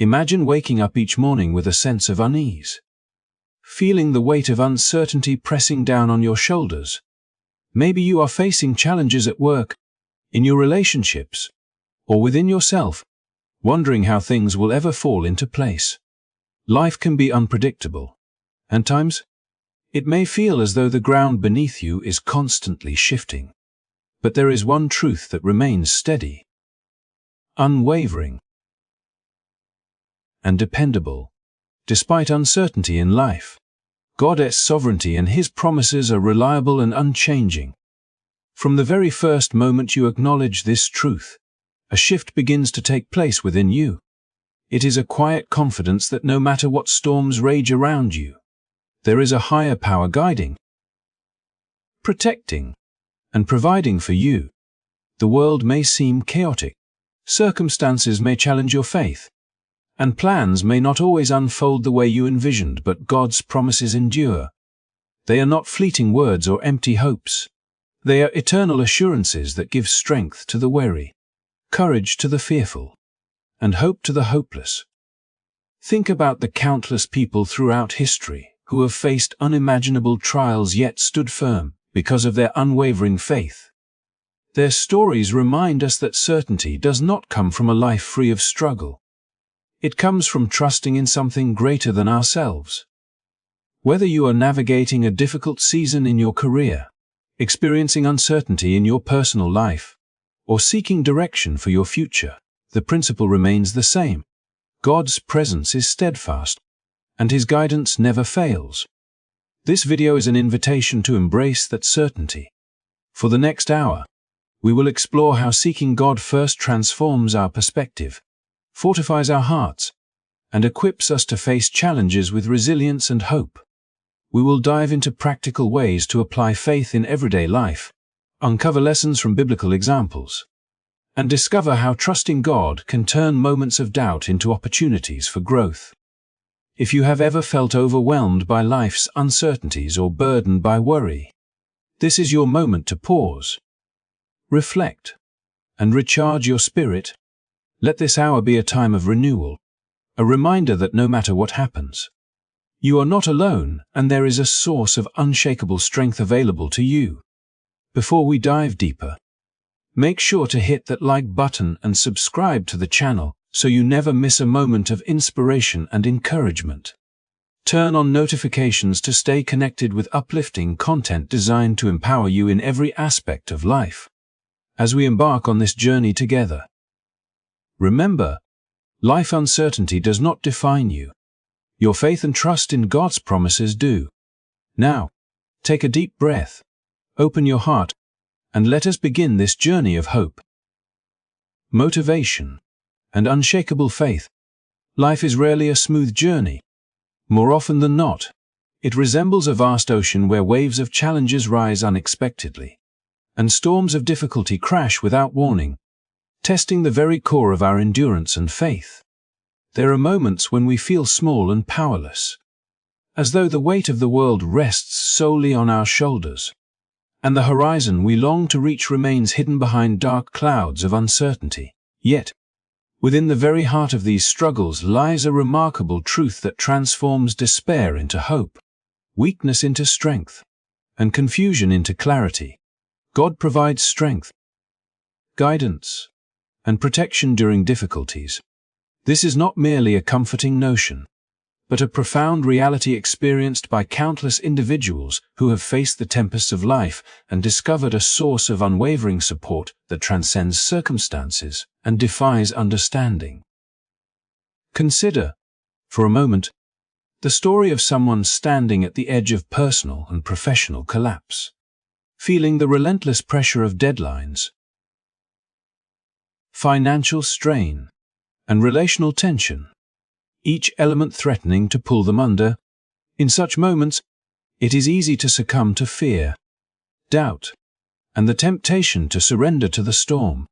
Imagine waking up each morning with a sense of unease, feeling the weight of uncertainty pressing down on your shoulders. Maybe you are facing challenges at work, in your relationships, or within yourself, wondering how things will ever fall into place. Life can be unpredictable, and times it may feel as though the ground beneath you is constantly shifting. But there is one truth that remains steady, unwavering, and dependable. Despite uncertainty in life, God's sovereignty and His promises are reliable and unchanging. From the very first moment you acknowledge this truth, a shift begins to take place within you. It is a quiet confidence that no matter what storms rage around you, there is a higher power guiding, protecting, and providing for you. The world may seem chaotic, circumstances may challenge your faith, and plans may not always unfold the way you envisioned, but God's promises endure. They are not fleeting words or empty hopes. They are eternal assurances that give strength to the weary, courage to the fearful, and hope to the hopeless. Think about the countless people throughout history who have faced unimaginable trials yet stood firm because of their unwavering faith. Their stories remind us that certainty does not come from a life free of struggle. It comes from trusting in something greater than ourselves. Whether you are navigating a difficult season in your career, experiencing uncertainty in your personal life, or seeking direction for your future, the principle remains the same. God's presence is steadfast, and His guidance never fails. This video is an invitation to embrace that certainty. For the next hour, we will explore how seeking God first transforms our perspective, fortifies our hearts, and equips us to face challenges with resilience and hope. We will dive into practical ways to apply faith in everyday life, uncover lessons from biblical examples, and discover how trusting God can turn moments of doubt into opportunities for growth. If you have ever felt overwhelmed by life's uncertainties or burdened by worry, this is your moment to pause, reflect, and recharge your spirit. Let this hour be a time of renewal, a reminder that no matter what happens, you are not alone and there is a source of unshakable strength available to you. Before we dive deeper, make sure to hit that like button and subscribe to the channel so you never miss a moment of inspiration and encouragement. Turn on notifications to stay connected with uplifting content designed to empower you in every aspect of life. As we embark on this journey together, remember, life uncertainty does not define you. Your faith and trust in God's promises do. Now, take a deep breath, open your heart, and let us begin this journey of hope, motivation, and unshakable faith. Life is rarely a smooth journey. More often than not, it resembles a vast ocean where waves of challenges rise unexpectedly, and storms of difficulty crash without warning, testing the very core of our endurance and faith. There are moments when we feel small and powerless, as though the weight of the world rests solely on our shoulders, and the horizon we long to reach remains hidden behind dark clouds of uncertainty. Yet, within the very heart of these struggles lies a remarkable truth that transforms despair into hope, weakness into strength, and confusion into clarity. God provides strength, guidance, and protection during difficulties. This is not merely a comforting notion, but a profound reality experienced by countless individuals who have faced the tempests of life and discovered a source of unwavering support that transcends circumstances and defies understanding. Consider, for a moment, the story of someone standing at the edge of personal and professional collapse, feeling the relentless pressure of deadlines, financial strain, and relational tension, each element threatening to pull them under. In such moments, it is easy to succumb to fear, doubt, and the temptation to surrender to the storm.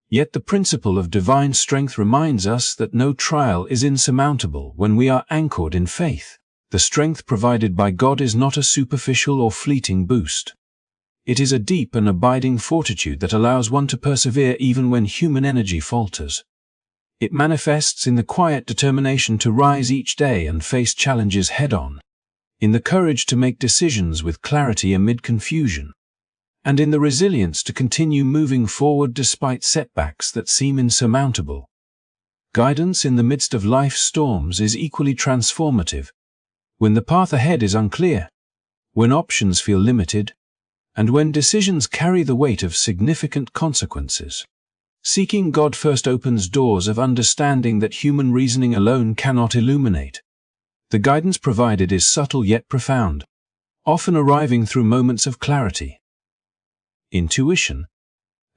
Yet the principle of divine strength reminds us that no trial is insurmountable when we are anchored in faith. The strength provided by God is not a superficial or fleeting boost. It is a deep and abiding fortitude that allows one to persevere even when human energy falters. It manifests in the quiet determination to rise each day and face challenges head-on, in the courage to make decisions with clarity amid confusion, and in the resilience to continue moving forward despite setbacks that seem insurmountable. Guidance in the midst of life's storms is equally transformative. When the path ahead is unclear, when options feel limited, and when decisions carry the weight of significant consequences, seeking God first opens doors of understanding that human reasoning alone cannot illuminate. The guidance provided is subtle yet profound, often arriving through moments of clarity, intuition,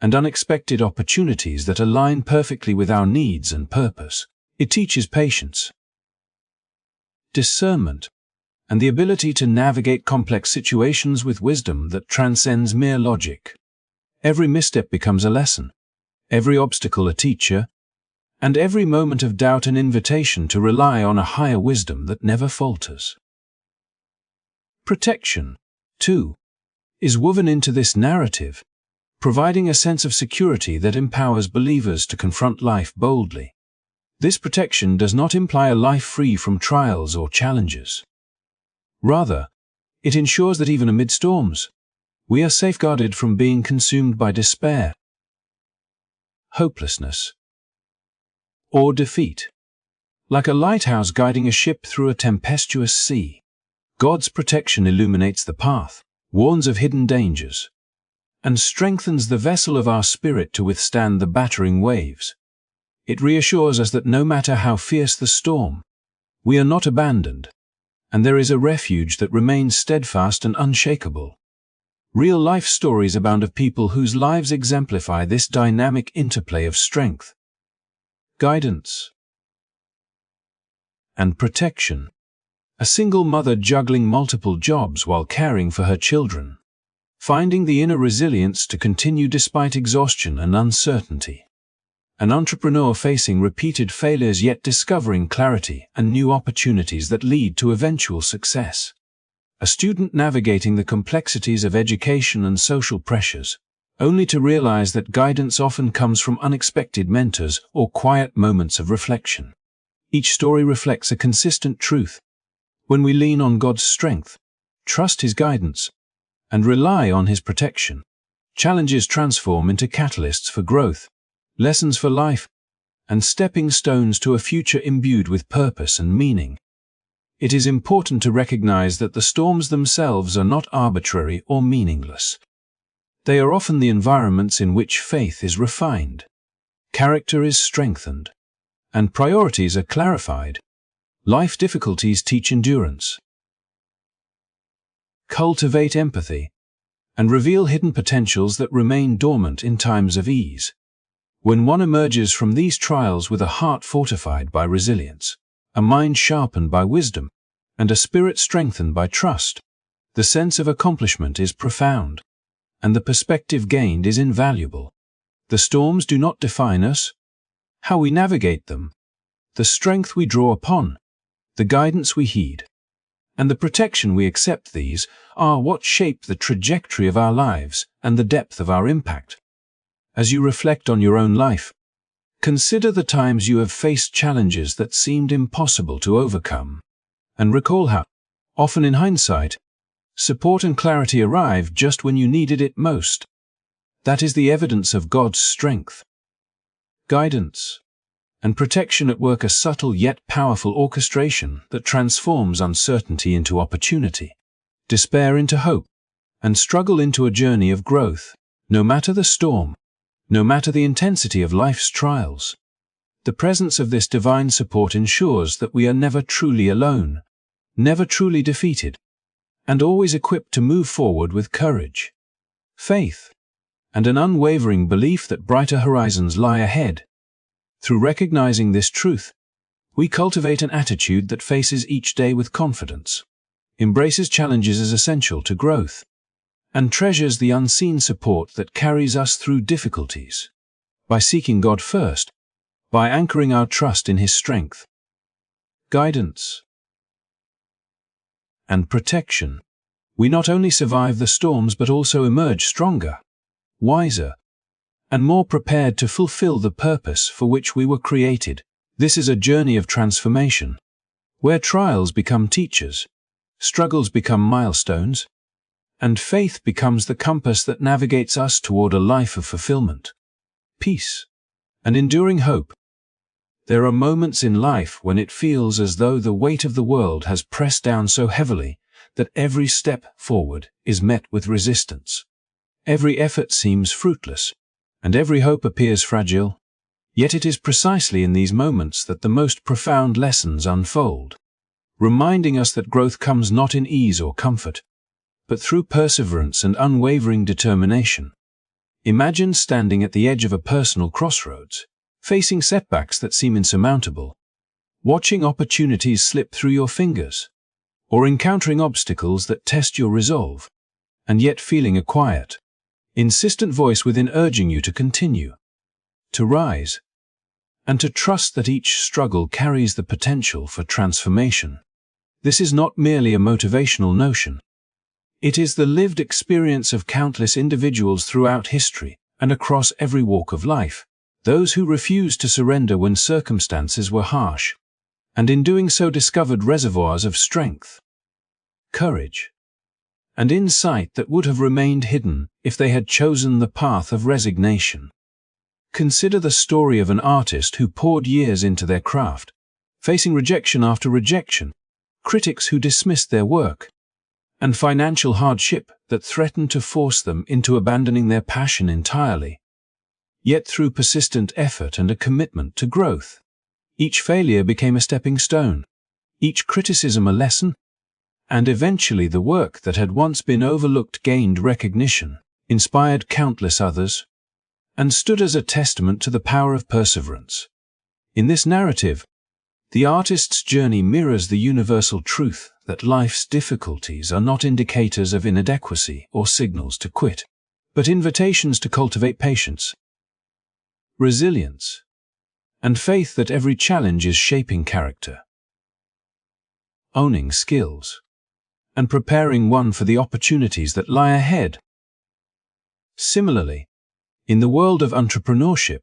and unexpected opportunities that align perfectly with our needs and purpose. It teaches patience, discernment, and the ability to navigate complex situations with wisdom that transcends mere logic. Every misstep becomes a lesson, every obstacle a teacher, and every moment of doubt an invitation to rely on a higher wisdom that never falters. Protection, too, is woven into this narrative, providing a sense of security that empowers believers to confront life boldly. This protection does not imply a life free from trials or challenges. Rather, it ensures that even amid storms, we are safeguarded from being consumed by despair, hopelessness, or defeat. Like a lighthouse guiding a ship through a tempestuous sea, God's protection illuminates the path, warns of hidden dangers, and strengthens the vessel of our spirit to withstand the battering waves. It reassures us that no matter how fierce the storm, we are not abandoned, and there is a refuge that remains steadfast and unshakable. Real-life stories abound of people whose lives exemplify this dynamic interplay of strength, guidance, and protection. A single mother juggling multiple jobs while caring for her children, finding the inner resilience to continue despite exhaustion and uncertainty. An entrepreneur facing repeated failures yet discovering clarity and new opportunities that lead to eventual success. A student navigating the complexities of education and social pressures, only to realize that guidance often comes from unexpected mentors or quiet moments of reflection. Each story reflects a consistent truth. When we lean on God's strength, trust His guidance, and rely on His protection, challenges transform into catalysts for growth, lessons for life, and stepping stones to a future imbued with purpose and meaning. It is important to recognize that the storms themselves are not arbitrary or meaningless. They are often the environments in which faith is refined, character is strengthened, and priorities are clarified. Life difficulties teach endurance, cultivate empathy, and reveal hidden potentials that remain dormant in times of ease. When one emerges from these trials with a heart fortified by resilience, a mind sharpened by wisdom, and a spirit strengthened by trust, the sense of accomplishment is profound, and the perspective gained is invaluable. The storms do not define us. How we navigate them, the strength we draw upon, the guidance we heed, and the protection we accept, these are what shape the trajectory of our lives and the depth of our impact. As you reflect on your own life, consider the times you have faced challenges that seemed impossible to overcome, and recall how, often in hindsight, support and clarity arrived just when you needed it most. That is the evidence of God's strength, guidance, and protection at work, a subtle yet powerful orchestration that transforms uncertainty into opportunity, despair into hope, and struggle into a journey of growth. No matter the storm, no matter the intensity of life's trials, the presence of this divine support ensures that we are never truly alone, never truly defeated, and always equipped to move forward with courage, faith, and an unwavering belief that brighter horizons lie ahead. Through recognizing this truth, we cultivate an attitude that faces each day with confidence, embraces challenges as essential to growth, and treasures the unseen support that carries us through difficulties. By seeking God first, by anchoring our trust in His strength, guidance, and protection, we not only survive the storms but also emerge stronger, wiser, and more prepared to fulfill the purpose for which we were created. This is a journey of transformation, where trials become teachers, struggles become milestones, and faith becomes the compass that navigates us toward a life of fulfillment, peace, and enduring hope. There are moments in life when it feels as though the weight of the world has pressed down so heavily that every step forward is met with resistance. Every effort seems fruitless, and every hope appears fragile. Yet it is precisely in these moments that the most profound lessons unfold, reminding us that growth comes not in ease or comfort, but through perseverance and unwavering determination. Imagine standing at the edge of a personal crossroads, facing setbacks that seem insurmountable, watching opportunities slip through your fingers, or encountering obstacles that test your resolve, and yet feeling a quiet, insistent voice within urging you to continue, to rise, and to trust that each struggle carries the potential for transformation. This is not merely a motivational notion. It is the lived experience of countless individuals throughout history and across every walk of life, those who refused to surrender when circumstances were harsh, and in doing so discovered reservoirs of strength, courage, and insight that would have remained hidden if they had chosen the path of resignation. Consider the story of an artist who poured years into their craft, facing rejection after rejection, critics who dismissed their work, and financial hardship that threatened to force them into abandoning their passion entirely. Yet through persistent effort and a commitment to growth, each failure became a stepping stone, each criticism a lesson, and eventually the work that had once been overlooked gained recognition, inspired countless others, and stood as a testament to the power of perseverance. In this narrative, the artist's journey mirrors the universal truth that life's difficulties are not indicators of inadequacy or signals to quit, but invitations to cultivate patience, resilience, and faith that every challenge is shaping character, owning skills, and preparing one for the opportunities that lie ahead. Similarly, in the world of entrepreneurship,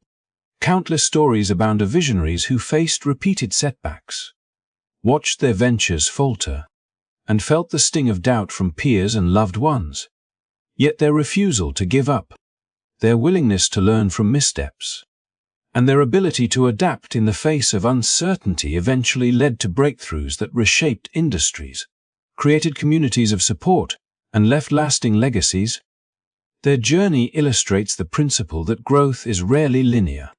countless stories abound of visionaries who faced repeated setbacks, watched their ventures falter, and felt the sting of doubt from peers and loved ones. Yet their refusal to give up, their willingness to learn from missteps, and their ability to adapt in the face of uncertainty eventually led to breakthroughs that reshaped industries, created communities of support, and left lasting legacies. Their journey illustrates the principle that growth is rarely linear,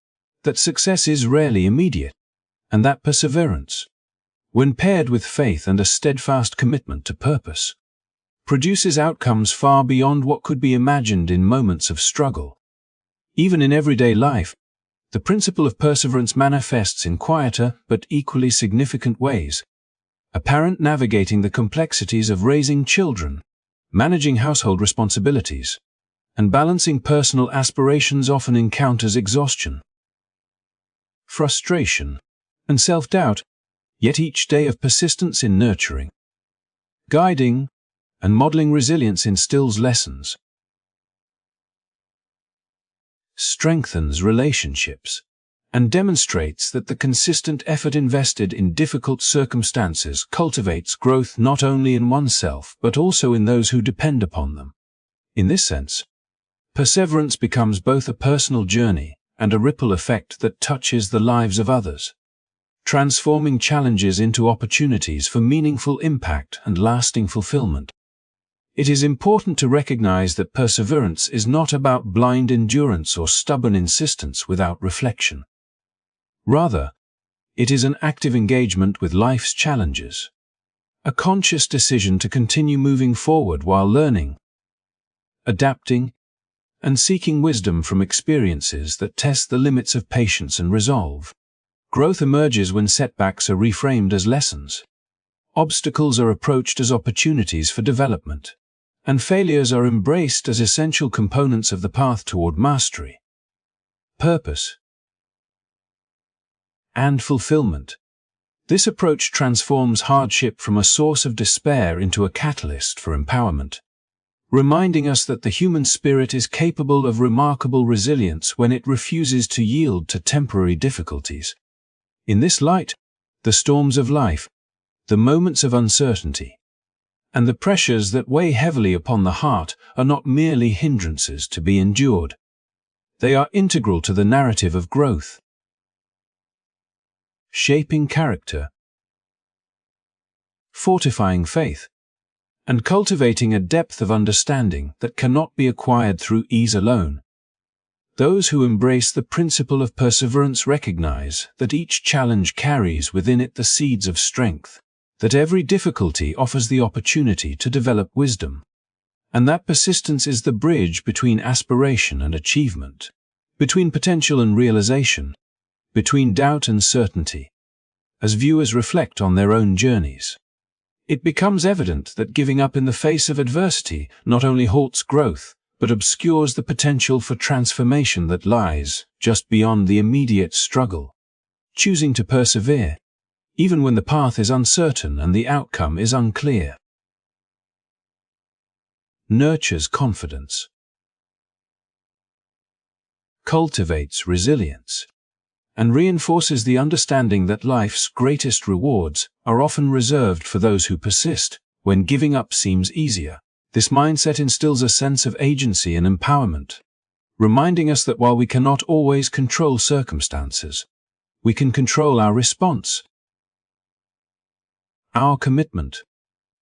that success is rarely immediate, and that perseverance, when paired with faith and a steadfast commitment to purpose, produces outcomes far beyond what could be imagined in moments of struggle. Even in everyday life, the principle of perseverance manifests in quieter but equally significant ways. A parent navigating the complexities of raising children, managing household responsibilities, and balancing personal aspirations often encounters exhaustion, frustration, and self-doubt, yet each day of persistence in nurturing, guiding, and modeling resilience instills lessons, strengthens relationships, and demonstrates that the consistent effort invested in difficult circumstances cultivates growth not only in oneself but also in those who depend upon them. In this sense, perseverance becomes both a personal journey and a ripple effect that touches the lives of others, transforming challenges into opportunities for meaningful impact and lasting fulfillment. It is important to recognize that perseverance is not about blind endurance or stubborn insistence without reflection. Rather, it is an active engagement with life's challenges, a conscious decision to continue moving forward while learning, adapting, and seeking wisdom from experiences that test the limits of patience and resolve. Growth emerges when setbacks are reframed as lessons, obstacles are approached as opportunities for development, and failures are embraced as essential components of the path toward mastery, purpose, and fulfillment. This approach transforms hardship from a source of despair into a catalyst for empowerment, reminding us that the human spirit is capable of remarkable resilience when it refuses to yield to temporary difficulties. In this light, the storms of life, the moments of uncertainty, and the pressures that weigh heavily upon the heart are not merely hindrances to be endured. They are integral to the narrative of growth. Shaping character, fortifying faith, and cultivating a depth of understanding that cannot be acquired through ease alone. Those who embrace the principle of perseverance recognize that each challenge carries within it the seeds of strength, that every difficulty offers the opportunity to develop wisdom, and that persistence is the bridge between aspiration and achievement, between potential and realization, between doubt and certainty. As viewers reflect on their own journeys, it becomes evident that giving up in the face of adversity not only halts growth, but obscures the potential for transformation that lies just beyond the immediate struggle. Choosing to persevere, even when the path is uncertain and the outcome is unclear, nurtures confidence, cultivates resilience, and reinforces the understanding that life's greatest rewards are often reserved for those who persist when giving up seems easier. This mindset instills a sense of agency and empowerment, reminding us that while we cannot always control circumstances, we can control our response, our commitment,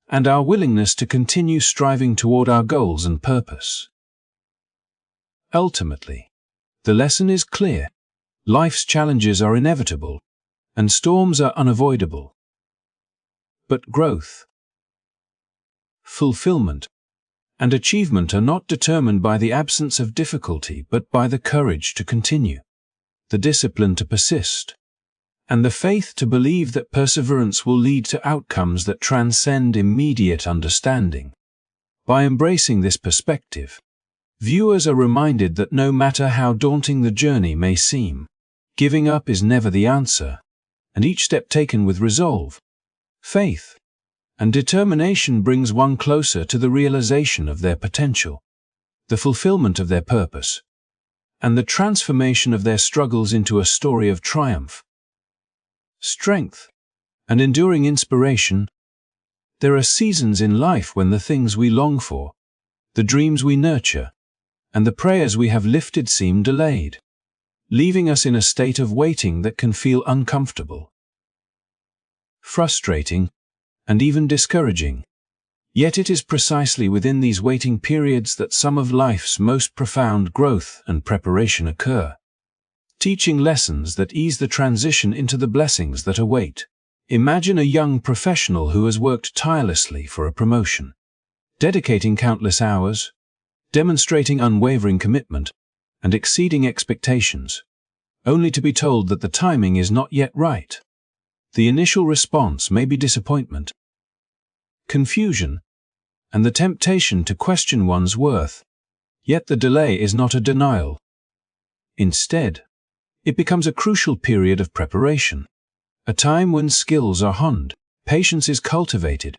and our willingness to continue striving toward our goals and purpose. Ultimately, the lesson is clear. Life's challenges are inevitable, and storms are unavoidable. But growth, fulfillment, and achievement are not determined by the absence of difficulty but by the courage to continue, the discipline to persist, and the faith to believe that perseverance will lead to outcomes that transcend immediate understanding. By embracing this perspective, viewers are reminded that no matter how daunting the journey may seem, giving up is never the answer, and each step taken with resolve, faith, and determination brings one closer to the realization of their potential, the fulfillment of their purpose, and the transformation of their struggles into a story of triumph, strength, and enduring inspiration. There are seasons in life when the things we long for, the dreams we nurture, and the prayers we have lifted seem delayed, leaving us in a state of waiting that can feel uncomfortable, frustrating, and even discouraging. Yet it is precisely within these waiting periods that some of life's most profound growth and preparation occur, teaching lessons that ease the transition into the blessings that await. Imagine a young professional who has worked tirelessly for a promotion, dedicating countless hours, demonstrating unwavering commitment, and exceeding expectations, only to be told that the timing is not yet right. The initial response may be disappointment, confusion, and the temptation to question one's worth. Yet the delay is not a denial. Instead, it becomes a crucial period of preparation, a time when skills are honed, patience is cultivated,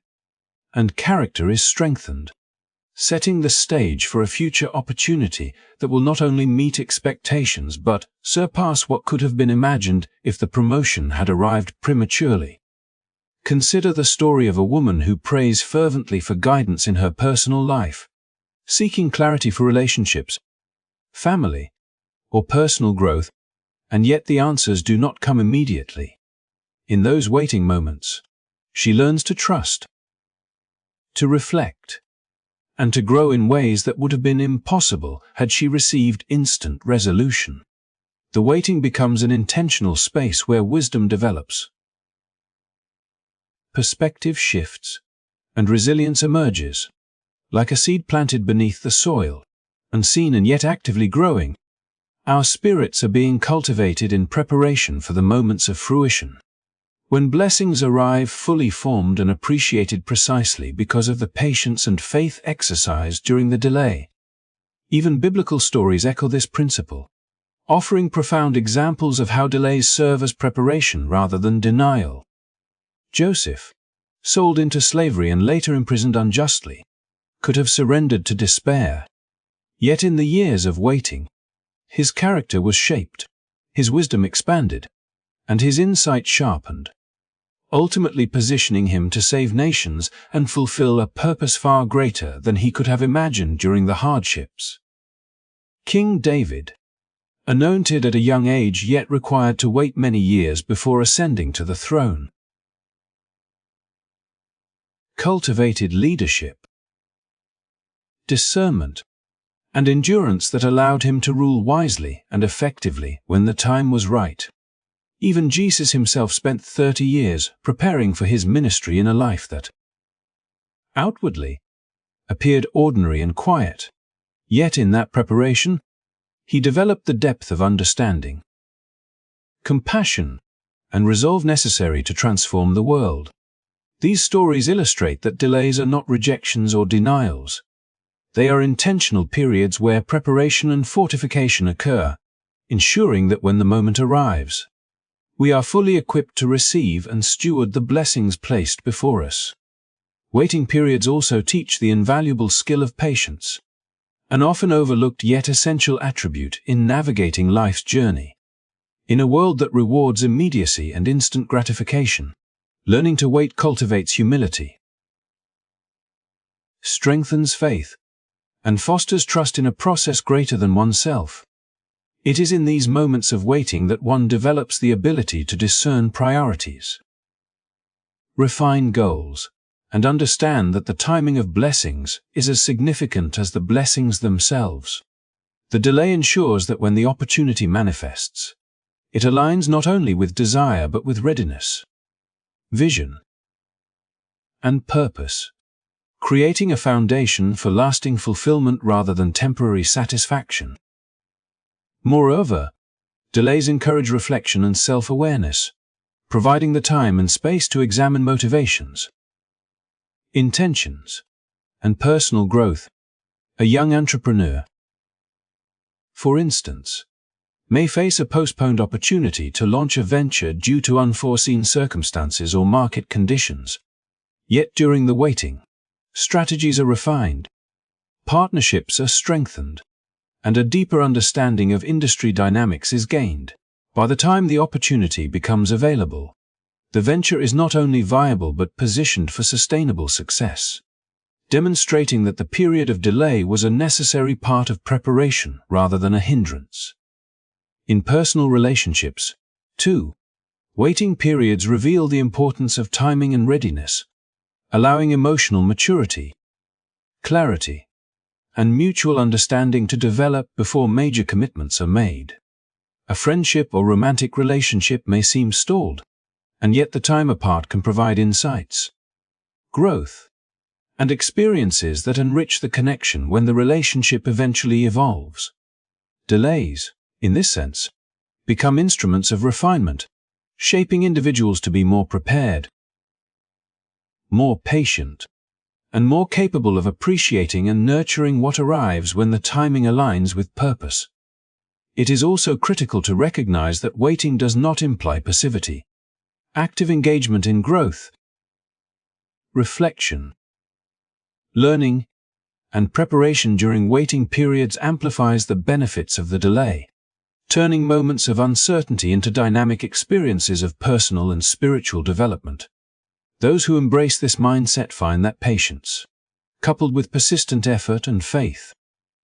and character is strengthened, setting the stage for a future opportunity that will not only meet expectations but surpass what could have been imagined if the promotion had arrived prematurely. Consider the story of a woman who prays fervently for guidance in her personal life, seeking clarity for relationships, family, or personal growth, and yet the answers do not come immediately. In those waiting moments, she learns to trust, to reflect, and to grow in ways that would have been impossible had she received instant resolution. The waiting becomes an intentional space where wisdom develops, perspective shifts, and resilience emerges. Like a seed planted beneath the soil, unseen and yet actively growing, our spirits are being cultivated in preparation for the moments of fruition, when blessings arrive fully formed and appreciated precisely because of the patience and faith exercised during the delay. Even biblical stories echo this principle, offering profound examples of how delays serve as preparation rather than denial. Joseph, sold into slavery and later imprisoned unjustly, could have surrendered to despair. Yet in the years of waiting, his character was shaped, his wisdom expanded, and his insight sharpened, ultimately positioning him to save nations and fulfill a purpose far greater than he could have imagined during the hardships. King David, anointed at a young age yet required to wait many years before ascending to the throne, cultivated leadership, discernment, and endurance that allowed him to rule wisely and effectively when the time was right. Even Jesus himself spent 30 years preparing for his ministry in a life that outwardly appeared ordinary and quiet. Yet in that preparation, he developed the depth of understanding, compassion, and resolve necessary to transform the world. These stories illustrate that delays are not rejections or denials. They are intentional periods where preparation and fortification occur, ensuring that when the moment arrives, we are fully equipped to receive and steward the blessings placed before us. Waiting periods also teach the invaluable skill of patience, an often overlooked yet essential attribute in navigating life's journey. In a world that rewards immediacy and instant gratification, learning to wait cultivates humility, strengthens faith, and fosters trust in a process greater than oneself. It is in these moments of waiting that one develops the ability to discern priorities, refine goals, and understand that the timing of blessings is as significant as the blessings themselves. The delay ensures that when the opportunity manifests, it aligns not only with desire but with readiness, vision, and purpose, creating a foundation for lasting fulfillment rather than temporary satisfaction. Moreover, delays encourage reflection and self-awareness, providing the time and space to examine motivations, intentions, and personal growth. A young entrepreneur, for instance, may face a postponed opportunity to launch a venture due to unforeseen circumstances or market conditions. Yet during the waiting, strategies are refined, partnerships are strengthened, and a deeper understanding of industry dynamics is gained. By the time the opportunity becomes available, the venture is not only viable but positioned for sustainable success, demonstrating that the period of delay was a necessary part of preparation rather than a hindrance. In personal relationships, too, waiting periods reveal the importance of timing and readiness, allowing emotional maturity, clarity, and mutual understanding to develop before major commitments are made. A friendship or romantic relationship may seem stalled, and yet the time apart can provide insights, growth, and experiences that enrich the connection when the relationship eventually evolves. Delays, in this sense, become instruments of refinement, shaping individuals to be more prepared, more patient, and more capable of appreciating and nurturing what arrives when the timing aligns with purpose. It is also critical to recognize that waiting does not imply passivity. Active engagement in growth, reflection, learning, and preparation during waiting periods amplifies the benefits of the delay, turning moments of uncertainty into dynamic experiences of personal and spiritual development. Those who embrace this mindset find that patience, coupled with persistent effort and faith,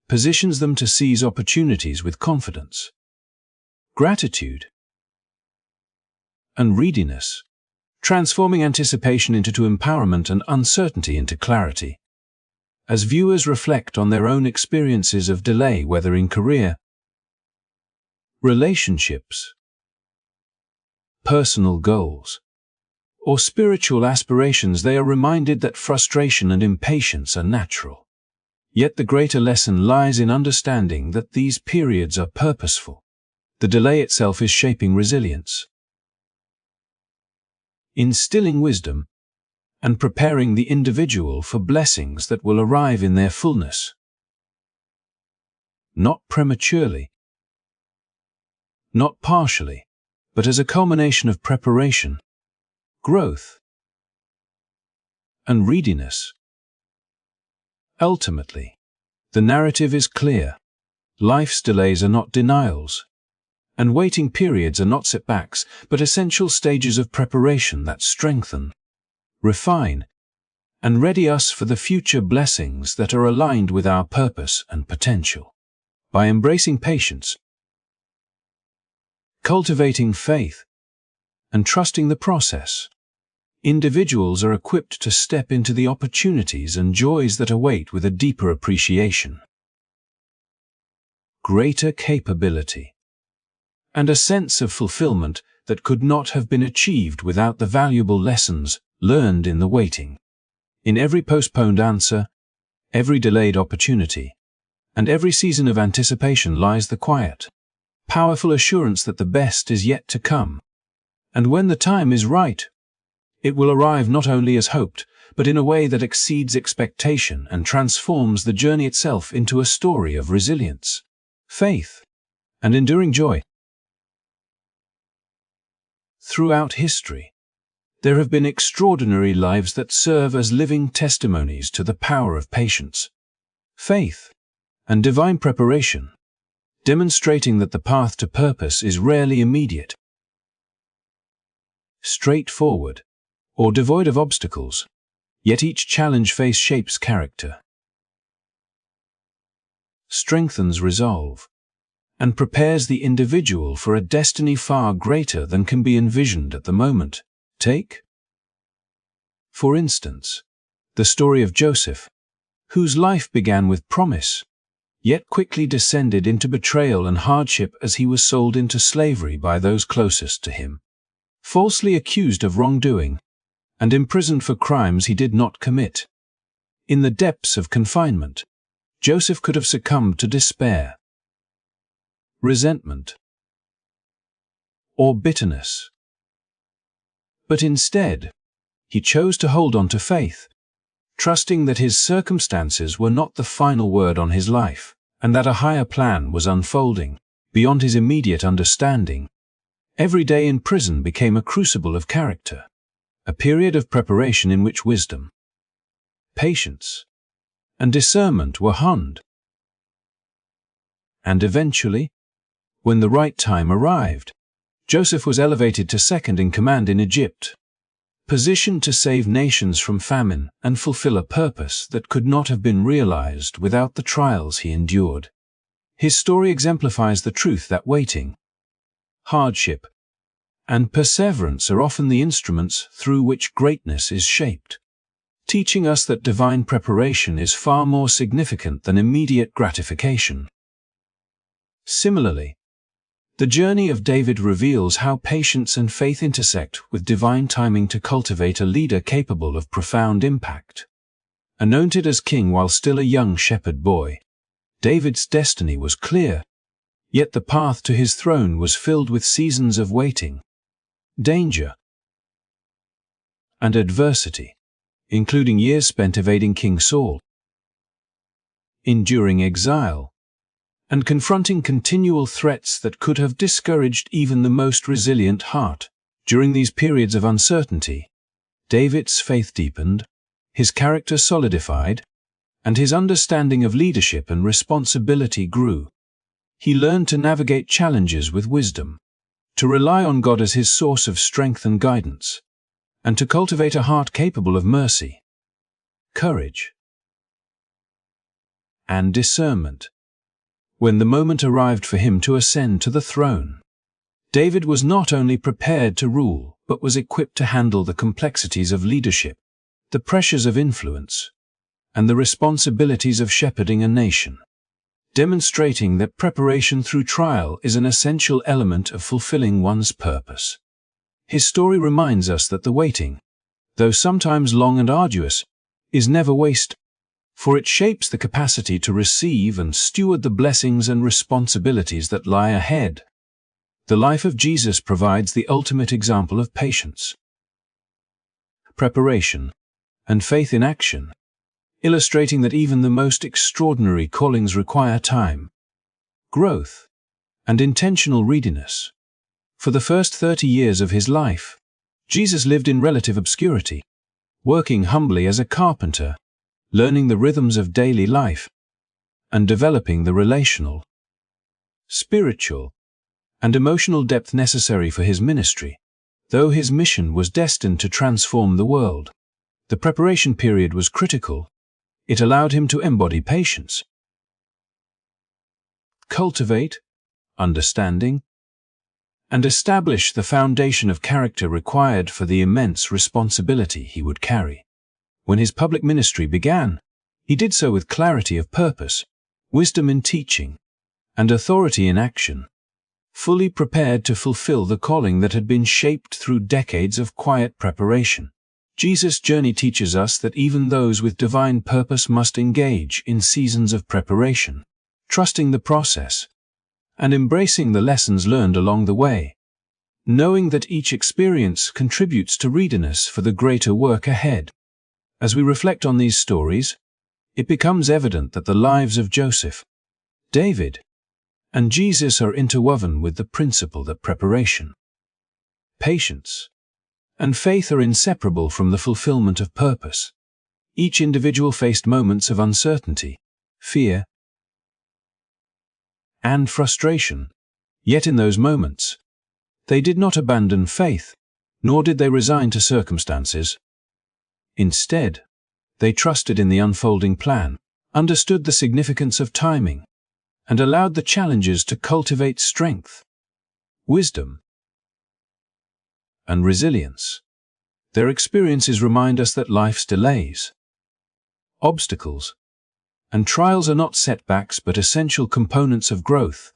positions them to seize opportunities with confidence, gratitude, and readiness, transforming anticipation into empowerment and uncertainty into clarity. As viewers reflect on their own experiences of delay, whether in career, relationships, personal goals, or spiritual aspirations, they are reminded that frustration and impatience are natural. Yet the greater lesson lies in understanding that these periods are purposeful. The delay itself is shaping resilience, instilling wisdom, and preparing the individual for blessings that will arrive in their fullness. Not prematurely, not partially, but as a culmination of preparation, growth, and readiness. Ultimately, the narrative is clear. Life's delays are not denials, and waiting periods are not setbacks, but essential stages of preparation that strengthen, refine, and ready us for the future blessings that are aligned with our purpose and potential. By embracing patience, cultivating faith, and trusting the process, individuals are equipped to step into the opportunities and joys that await with a deeper appreciation, greater capability, and a sense of fulfillment that could not have been achieved without the valuable lessons learned in the waiting. In every postponed answer, every delayed opportunity, and every season of anticipation lies the quiet, powerful assurance that the best is yet to come. And when the time is right, it will arrive not only as hoped, but in a way that exceeds expectation and transforms the journey itself into a story of resilience, faith, and enduring joy. Throughout history, there have been extraordinary lives that serve as living testimonies to the power of patience, faith, and divine preparation, demonstrating that the path to purpose is rarely immediate, straightforward, or devoid of obstacles, yet each challenge faced shapes character, strengthens resolve, and prepares the individual for a destiny far greater than can be envisioned at the moment. Take, for instance, the story of Joseph, whose life began with promise, yet quickly descended into betrayal and hardship as he was sold into slavery by those closest to him, falsely accused of wrongdoing, and imprisoned for crimes he did not commit. In the depths of confinement, Joseph could have succumbed to despair, resentment, or bitterness. But instead, he chose to hold on to faith, trusting that his circumstances were not the final word on his life, and that a higher plan was unfolding, beyond his immediate understanding. Every day in prison became a crucible of character, a period of preparation in which wisdom, patience, and discernment were honed. And eventually, when the right time arrived, Joseph was elevated to second in command in Egypt, positioned to save nations from famine and fulfill a purpose that could not have been realized without the trials he endured. His story exemplifies the truth that waiting, hardship, and perseverance are often the instruments through which greatness is shaped, teaching us that divine preparation is far more significant than immediate gratification. Similarly, the journey of David reveals how patience and faith intersect with divine timing to cultivate a leader capable of profound impact. Anointed as king while still a young shepherd boy, David's destiny was clear, yet the path to his throne was filled with seasons of waiting, danger, and adversity, including years spent evading King Saul, enduring exile, and confronting continual threats that could have discouraged even the most resilient heart. During these periods of uncertainty, David's faith deepened, his character solidified, and his understanding of leadership and responsibility grew. He learned to navigate challenges with wisdom, to rely on God as his source of strength and guidance, and to cultivate a heart capable of mercy, courage, and discernment. When the moment arrived for him to ascend to the throne, David was not only prepared to rule, but was equipped to handle the complexities of leadership, the pressures of influence, and the responsibilities of shepherding a nation, demonstrating that preparation through trial is an essential element of fulfilling one's purpose. His story reminds us that the waiting, though sometimes long and arduous, is never wasted, for it shapes the capacity to receive and steward the blessings and responsibilities that lie ahead. The life of Jesus provides the ultimate example of patience, preparation, and faith in action, illustrating that even the most extraordinary callings require time, growth, and intentional readiness. For the first 30 years of his life, Jesus lived in relative obscurity, working humbly as a carpenter, learning the rhythms of daily life, and developing the relational, spiritual, and emotional depth necessary for his ministry. Though his mission was destined to transform the world, the preparation period was critical. It allowed him to embody patience, cultivate understanding, and establish the foundation of character required for the immense responsibility he would carry. When his public ministry began, he did so with clarity of purpose, wisdom in teaching, and authority in action, fully prepared to fulfill the calling that had been shaped through decades of quiet preparation. Jesus' journey teaches us that even those with divine purpose must engage in seasons of preparation, trusting the process, and embracing the lessons learned along the way, knowing that each experience contributes to readiness for the greater work ahead. As we reflect on these stories, it becomes evident that the lives of Joseph, David, and Jesus are interwoven with the principle that preparation, patience, and faith are inseparable from the fulfillment of purpose. Each individual faced moments of uncertainty, fear, and frustration, yet in those moments, they did not abandon faith, nor did they resign to circumstances. Instead, they trusted in the unfolding plan, understood the significance of timing, and allowed the challenges to cultivate strength, wisdom, and resilience. Their experiences remind us that life's delays, obstacles, and trials are not setbacks but essential components of growth,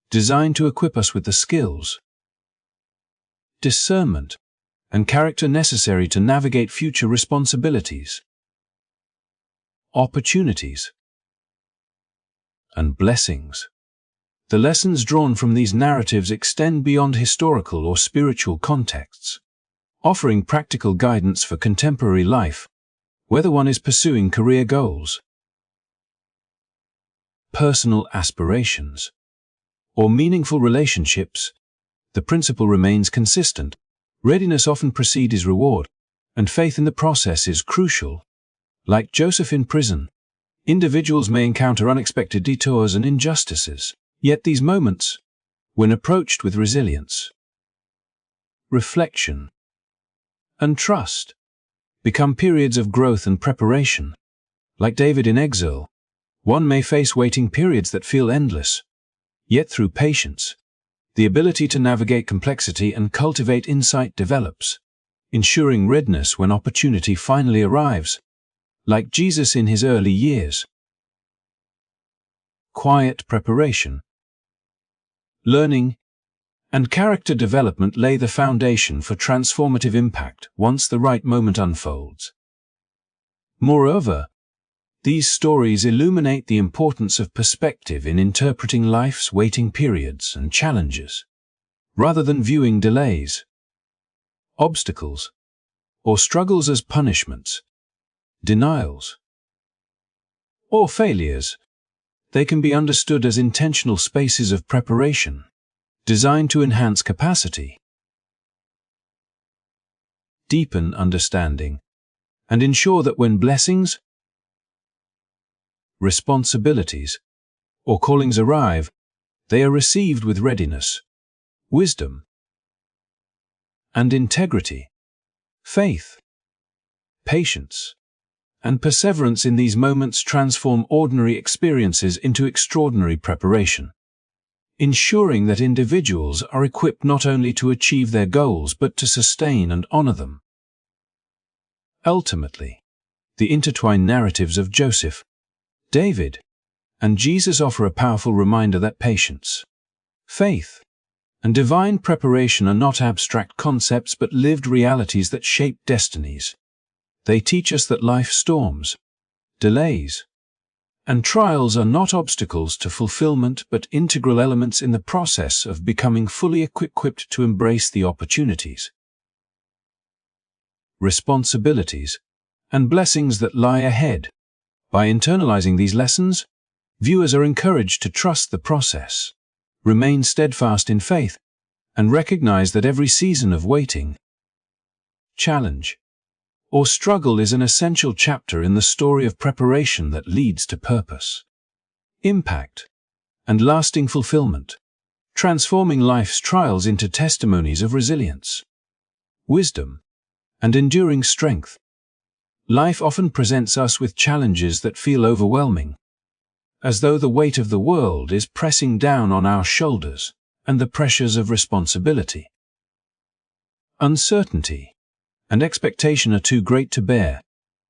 designed to equip us with the skills, discernment, and character necessary to navigate future responsibilities, opportunities, and blessings. The lessons drawn from these narratives extend beyond historical or spiritual contexts, offering practical guidance for contemporary life, whether one is pursuing career goals, personal aspirations, or meaningful relationships. The principle remains consistent. Readiness often precedes reward, and faith in the process is crucial. Like Joseph in prison, individuals may encounter unexpected detours and injustices, yet these moments, when approached with resilience, reflection, and trust, become periods of growth and preparation. Like David in exile, one may face waiting periods that feel endless, yet through patience, the ability to navigate complexity and cultivate insight develops, ensuring readiness when opportunity finally arrives. Like Jesus in his early years, quiet preparation, learning, and character development lay the foundation for transformative impact once the right moment unfolds. Moreover, these stories illuminate the importance of perspective in interpreting life's waiting periods and challenges. Rather than viewing delays, obstacles, or struggles as punishments, denials, or failures, they can be understood as intentional spaces of preparation, designed to enhance capacity, deepen understanding, and ensure that when blessings, responsibilities, or callings arrive, they are received with readiness, wisdom, and integrity. Faith, patience, and perseverance in these moments transform ordinary experiences into extraordinary preparation, ensuring that individuals are equipped not only to achieve their goals but to sustain and honor them. Ultimately, the intertwined narratives of Joseph, David, and Jesus offer a powerful reminder that patience, faith, and divine preparation are not abstract concepts but lived realities that shape destinies. They teach us that life's storms, delays, and trials are not obstacles to fulfillment but integral elements in the process of becoming fully equipped to embrace the opportunities, responsibilities, and blessings that lie ahead. By internalizing these lessons, viewers are encouraged to trust the process, remain steadfast in faith, and recognize that every season of waiting, challenge, or struggle is an essential chapter in the story of preparation that leads to purpose, impact, and lasting fulfillment, transforming life's trials into testimonies of resilience, wisdom, and enduring strength. Life often presents us with challenges that feel overwhelming, as though the weight of the world is pressing down on our shoulders and the pressures of responsibility, uncertainty, and expectation are too great to bear.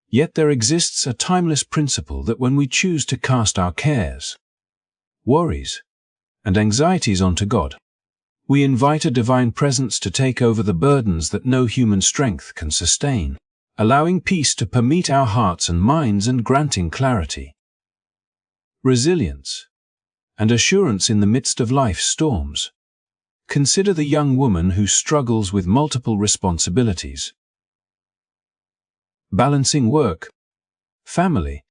Yet there exists a timeless principle that when we choose to cast our cares, worries, and anxieties onto God, we invite a divine presence to take over the burdens that no human strength can sustain, allowing peace to permeate our hearts and minds and granting clarity, resilience, and assurance in the midst of life's storms. Consider the young woman who struggles with multiple responsibilities, balancing work, family,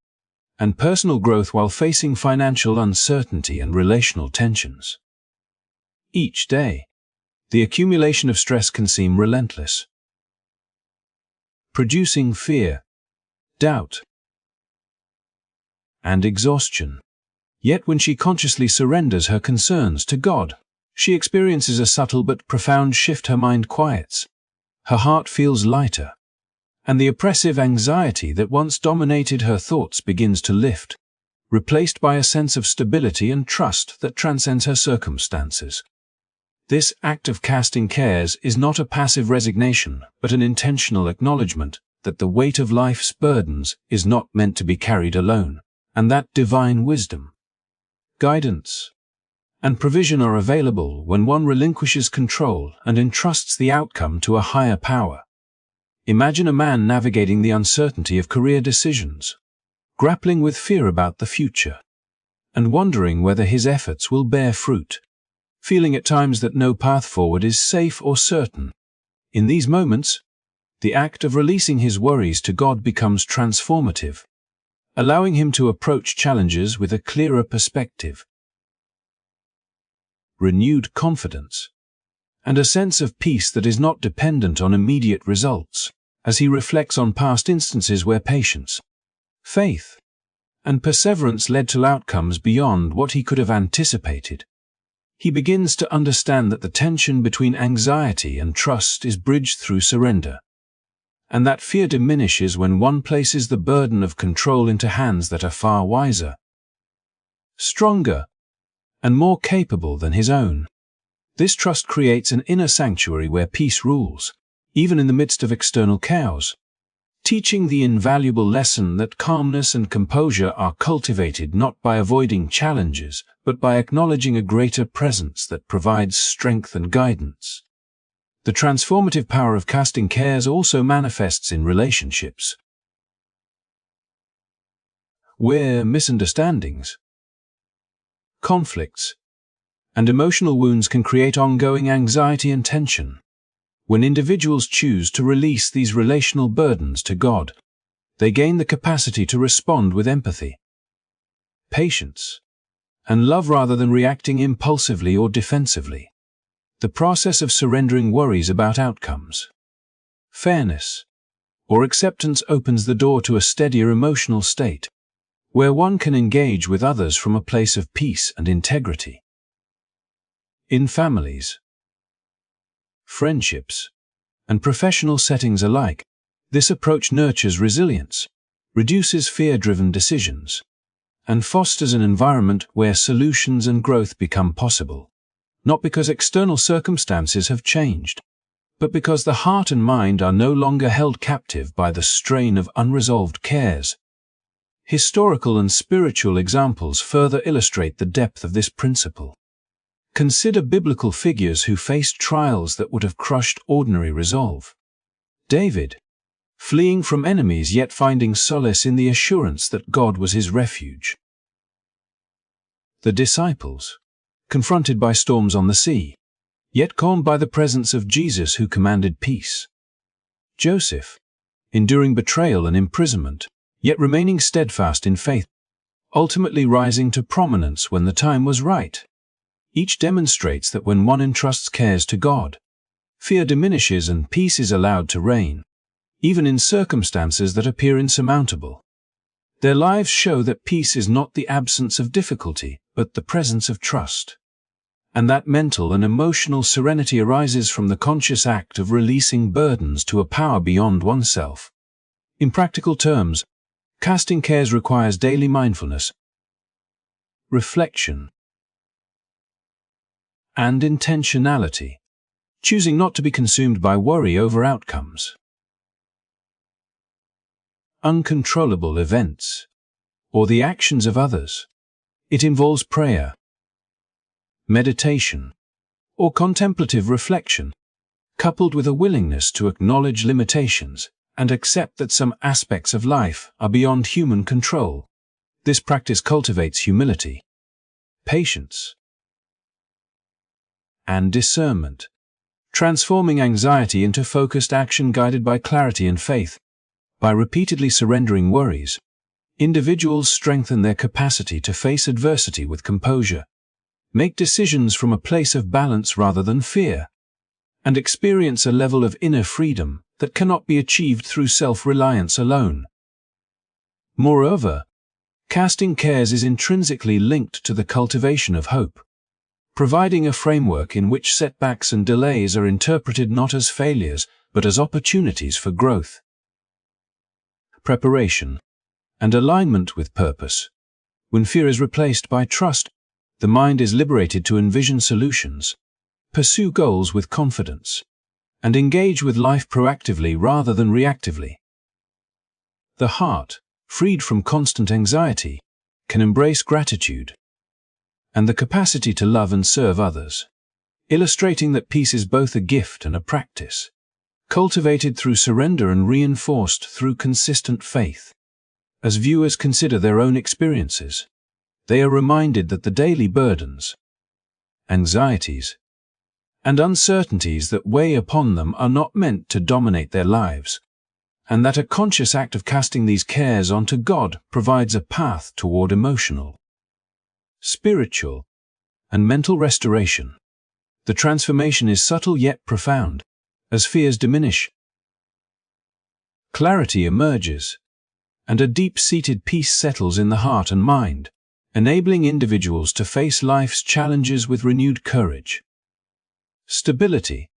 and personal growth while facing financial uncertainty and relational tensions. Each day, the accumulation of stress can seem relentless, producing fear, doubt, and exhaustion. Yet when she consciously surrenders her concerns to God, she experiences a subtle but profound shift. Her mind quiets, her heart feels lighter, and the oppressive anxiety that once dominated her thoughts begins to lift, replaced by a sense of stability and trust that transcends her circumstances. This act of casting cares is not a passive resignation, but an intentional acknowledgement that the weight of life's burdens is not meant to be carried alone, and that divine wisdom, guidance, and provision are available when one relinquishes control and entrusts the outcome to a higher power. Imagine a man navigating the uncertainty of career decisions, grappling with fear about the future, and wondering whether his efforts will bear fruit, feeling at times that no path forward is safe or certain. In these moments, the act of releasing his worries to God becomes transformative, allowing him to approach challenges with a clearer perspective, renewed confidence, and a sense of peace that is not dependent on immediate results, as he reflects on past instances where patience, faith, and perseverance led to outcomes beyond what he could have anticipated. He begins to understand that the tension between anxiety and trust is bridged through surrender, and that fear diminishes when one places the burden of control into hands that are far wiser, stronger, and more capable than his own. This trust creates an inner sanctuary where peace rules, even in the midst of external chaos, teaching the invaluable lesson that calmness and composure are cultivated not by avoiding challenges, but by acknowledging a greater presence that provides strength and guidance. The transformative power of casting cares also manifests in relationships, where misunderstandings, conflicts, and emotional wounds can create ongoing anxiety and tension. When individuals choose to release these relational burdens to God, they gain the capacity to respond with empathy, patience, and love rather than reacting impulsively or defensively. The process of surrendering worries about outcomes, fairness, or acceptance opens the door to a steadier emotional state, where one can engage with others from a place of peace and integrity. In families, friendships, and professional settings alike, this approach nurtures resilience, reduces fear-driven decisions, and fosters an environment where solutions and growth become possible, not because external circumstances have changed, but because the heart and mind are no longer held captive by the strain of unresolved cares. Historical and spiritual examples further illustrate the depth of this principle. Consider biblical figures who faced trials that would have crushed ordinary resolve. David, fleeing from enemies yet finding solace in the assurance that God was his refuge. The disciples, confronted by storms on the sea, yet calmed by the presence of Jesus who commanded peace. Joseph, enduring betrayal and imprisonment, yet remaining steadfast in faith, ultimately rising to prominence when the time was right. Each demonstrates that when one entrusts cares to God, fear diminishes and peace is allowed to reign, even in circumstances that appear insurmountable. Their lives show that peace is not the absence of difficulty, but the presence of trust, and that mental and emotional serenity arises from the conscious act of releasing burdens to a power beyond oneself. In practical terms, casting cares requires daily mindfulness, reflection, and intentionality, choosing not to be consumed by worry over outcomes. Uncontrollable events, or the actions of others. It involves prayer, meditation, or contemplative reflection, coupled with a willingness to acknowledge limitations and accept that some aspects of life are beyond human control. This practice cultivates humility, patience, and discernment, transforming anxiety into focused action guided by clarity and faith. By repeatedly surrendering worries, individuals strengthen their capacity to face adversity with composure, make decisions from a place of balance rather than fear, and experience a level of inner freedom that cannot be achieved through self-reliance alone. Moreover, casting cares is intrinsically linked to the cultivation of hope, providing a framework in which setbacks and delays are interpreted not as failures, but as opportunities for growth, preparation, and alignment with purpose. When fear is replaced by trust, the mind is liberated to envision solutions, pursue goals with confidence, and engage with life proactively rather than reactively. The heart, freed from constant anxiety, can embrace gratitude and the capacity to love and serve others, illustrating that peace is both a gift and a practice, cultivated through surrender and reinforced through consistent faith. As viewers consider their own experiences, they are reminded that the daily burdens, anxieties, and uncertainties that weigh upon them are not meant to dominate their lives, and that a conscious act of casting these cares onto God provides a path toward emotional, spiritual, and mental restoration. The transformation is subtle yet profound. As fears diminish, clarity emerges, and a deep-seated peace settles in the heart and mind, enabling individuals to face life's challenges with renewed courage, stability,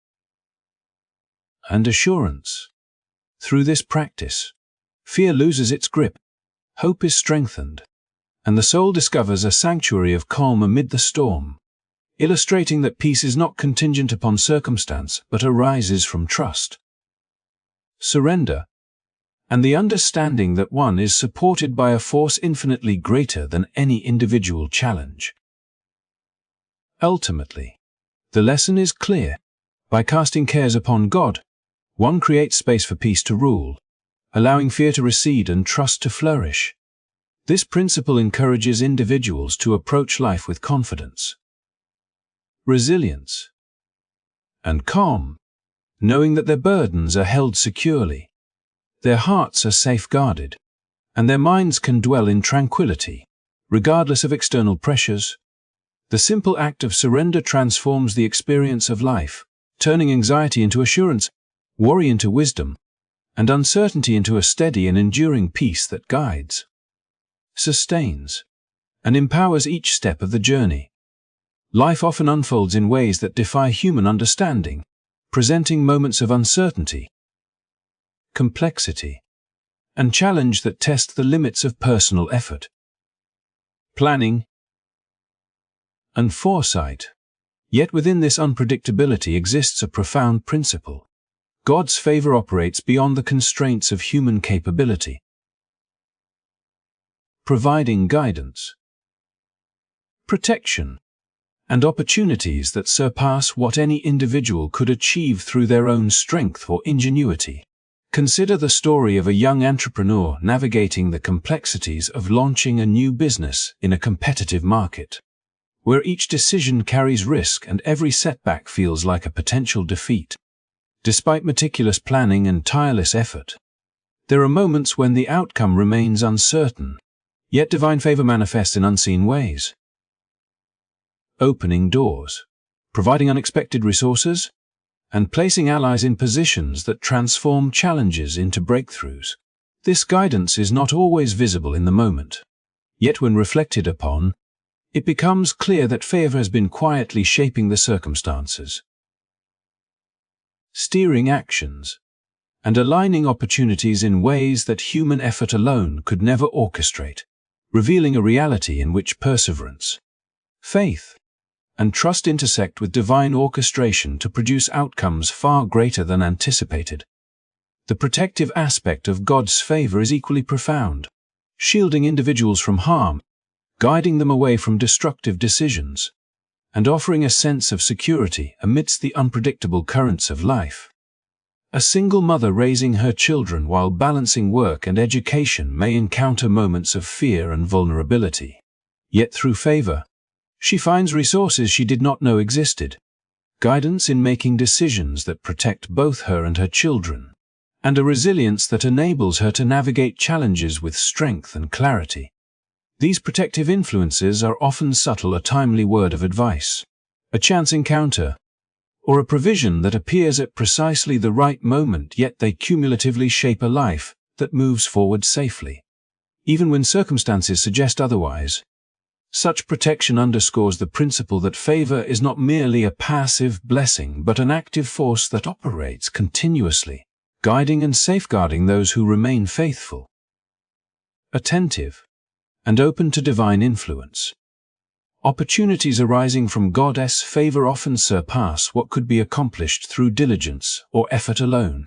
and assurance. Through this practice, fear loses its grip, hope is strengthened, and the soul discovers a sanctuary of calm amid the storm, illustrating that peace is not contingent upon circumstance but arises from trust, surrender, and the understanding that one is supported by a force infinitely greater than any individual challenge. Ultimately, the lesson is clear. By casting cares upon God, one creates space for peace to rule, allowing fear to recede and trust to flourish. This principle encourages individuals to approach life with confidence, resilience, and calm, knowing that their burdens are held securely, their hearts are safeguarded, and their minds can dwell in tranquility, regardless of external pressures. The simple act of surrender transforms the experience of life, turning anxiety into assurance, worry into wisdom, and uncertainty into a steady and enduring peace that guides, sustains, and empowers each step of the journey. Life often unfolds in ways that defy human understanding, presenting moments of uncertainty, complexity, and challenge that test the limits of personal effort, planning, and foresight. Yet within this unpredictability exists a profound principle. God's favor operates beyond the constraints of human capability, providing guidance, protection, and opportunities that surpass what any individual could achieve through their own strength or ingenuity. Consider the story of a young entrepreneur navigating the complexities of launching a new business in a competitive market, where each decision carries risk and every setback feels like a potential defeat. Despite meticulous planning and tireless effort, there are moments when the outcome remains uncertain, yet divine favor manifests in unseen ways, opening doors, providing unexpected resources, and placing allies in positions that transform challenges into breakthroughs. This guidance is not always visible in the moment. Yet when reflected upon, it becomes clear that favor has been quietly shaping the circumstances, steering actions, and aligning opportunities in ways that human effort alone could never orchestrate, revealing a reality in which perseverance, faith, and trust intersect with divine orchestration to produce outcomes far greater than anticipated. The protective aspect of God's favor is equally profound, shielding individuals from harm, guiding them away from destructive decisions, and offering a sense of security amidst the unpredictable currents of life. A single mother raising her children while balancing work and education may encounter moments of fear and vulnerability. Yet through favor, she finds resources she did not know existed, guidance in making decisions that protect both her and her children, and a resilience that enables her to navigate challenges with strength and clarity. These protective influences are often subtle: a timely word of advice, a chance encounter, or a provision that appears at precisely the right moment, yet they cumulatively shape a life that moves forward safely, even when circumstances suggest otherwise. Such protection underscores the principle that favor is not merely a passive blessing but an active force that operates continuously, guiding and safeguarding those who remain faithful, attentive, and open to divine influence. Opportunities arising from God's favor often surpass what could be accomplished through diligence or effort alone,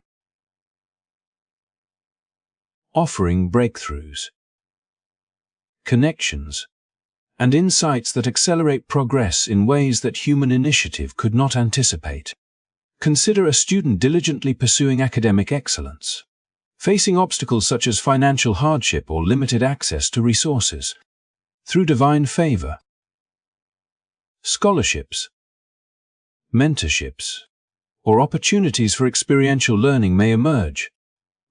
offering breakthroughs, connections, and insights that accelerate progress in ways that human initiative could not anticipate. Consider a student diligently pursuing academic excellence, facing obstacles such as financial hardship or limited access to resources. Through divine favor, scholarships, mentorships, or opportunities for experiential learning may emerge,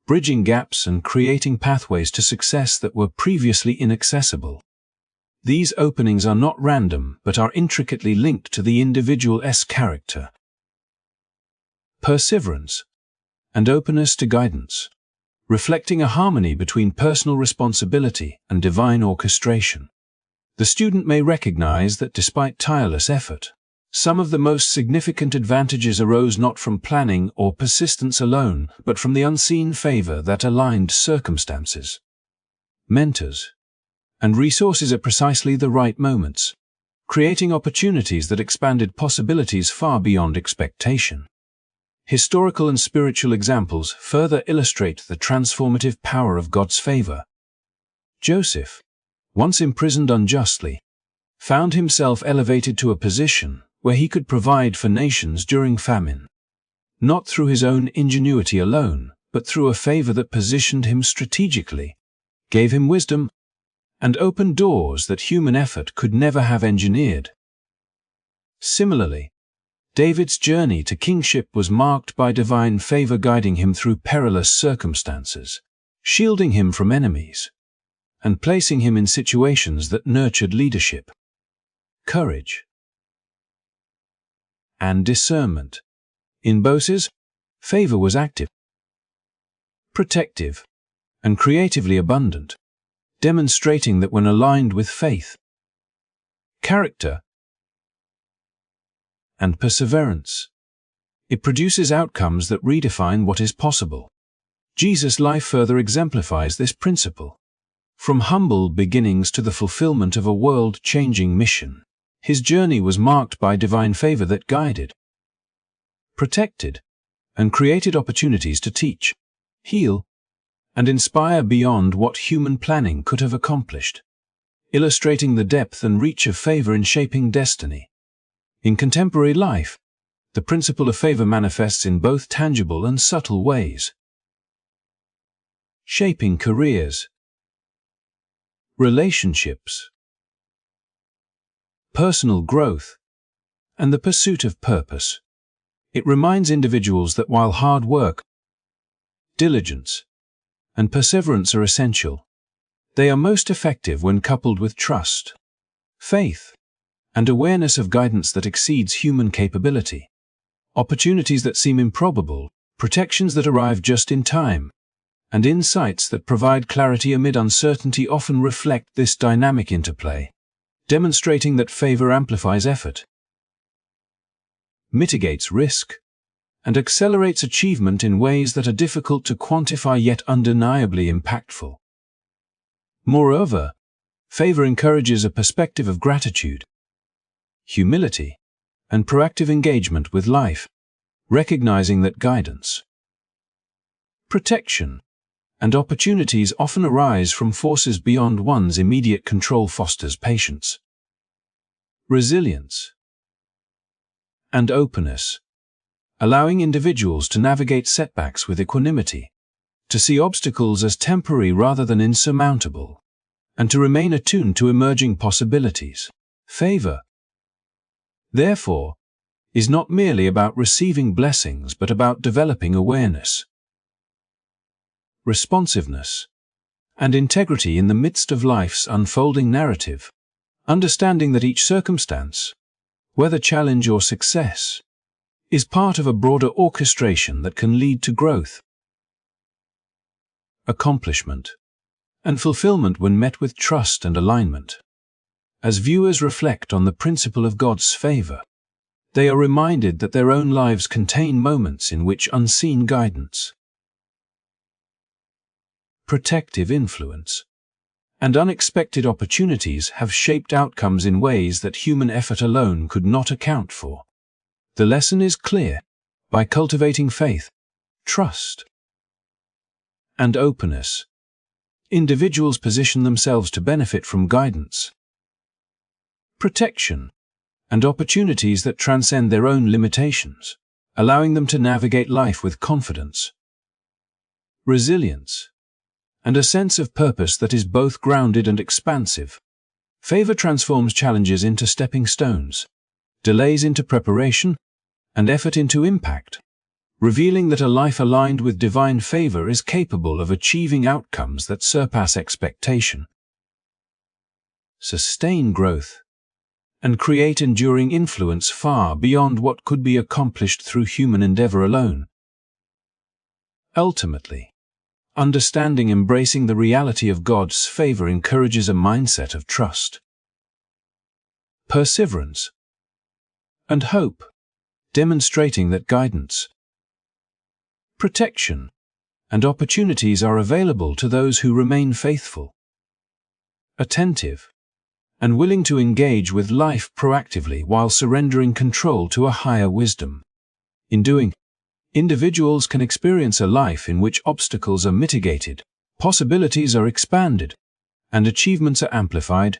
bridging gaps and creating pathways to success that were previously inaccessible. These openings are not random but are intricately linked to the individual's character, perseverance, and openness to guidance, reflecting a harmony between personal responsibility and divine orchestration. The student may recognize that despite tireless effort, some of the most significant advantages arose not from planning or persistence alone, but from the unseen favor that aligned circumstances, mentors, and resources at precisely the right moments, creating opportunities that expanded possibilities far beyond expectation. Historical and spiritual examples further illustrate the transformative power of God's favor. Joseph, once imprisoned unjustly, found himself elevated to a position where he could provide for nations during famine, not through his own ingenuity alone, but through a favor that positioned him strategically, gave him wisdom, and opened doors that human effort could never have engineered. Similarly, David's journey to kingship was marked by divine favor guiding him through perilous circumstances, shielding him from enemies, and placing him in situations that nurtured leadership, courage, and discernment. In Moses, favor was active, protective, and creatively abundant, demonstrating that when aligned with faith, character, and perseverance, it produces outcomes that redefine what is possible. Jesus' life further exemplifies this principle. From humble beginnings to the fulfillment of a world-changing mission, his journey was marked by divine favor that guided, protected, and created opportunities to teach, heal, and inspire beyond what human planning could have accomplished, illustrating the depth and reach of favor in shaping destiny. In contemporary life, the principle of favor manifests in both tangible and subtle ways, shaping careers, relationships, personal growth, and the pursuit of purpose. It reminds individuals that while hard work, diligence, and perseverance are essential, they are most effective when coupled with trust, faith, and awareness of guidance that exceeds human capability. opportunities that seem improbable, protections that arrive just in time, and insights that provide clarity amid uncertainty often reflect this dynamic interplay, demonstrating that favor amplifies effort, mitigates risk, and accelerates achievement in ways that are difficult to quantify yet undeniably impactful. Moreover, favor encourages a perspective of gratitude, humility, and proactive engagement with life, recognizing that guidance, protection, and opportunities often arise from forces beyond one's immediate control fosters patience, resilience, and openness, allowing individuals to navigate setbacks with equanimity, to see obstacles as temporary rather than insurmountable, and to remain attuned to emerging possibilities. Favor, therefore, is not merely about receiving blessings but about developing awareness, responsiveness, and integrity in the midst of life's unfolding narrative, understanding that each circumstance, whether challenge or success, is part of a broader orchestration that can lead to growth, accomplishment, and fulfillment when met with trust and alignment. As viewers reflect on the principle of God's favor, they are reminded that their own lives contain moments in which unseen guidance, protective influence, and unexpected opportunities have shaped outcomes in ways that human effort alone could not account for. The lesson is clear: by cultivating faith, trust, and openness, individuals position themselves to benefit from guidance, protection, and opportunities that transcend their own limitations, allowing them to navigate life with confidence, resilience, and a sense of purpose that is both grounded and expansive. Favor transforms challenges into stepping stones, delays into preparation, and effort into impact, revealing that a life aligned with divine favor is capable of achieving outcomes that surpass expectation, sustain growth, and create enduring influence far beyond what could be accomplished through human endeavor alone. Ultimately, understanding and embracing the reality of God's favor encourages a mindset of trust, perseverance, and hope, demonstrating that guidance, protection, and opportunities are available to those who remain faithful, attentive, and willing to engage with life proactively while surrendering control to a higher wisdom. In doing, individuals can experience a life in which obstacles are mitigated, possibilities are expanded, and achievements are amplified,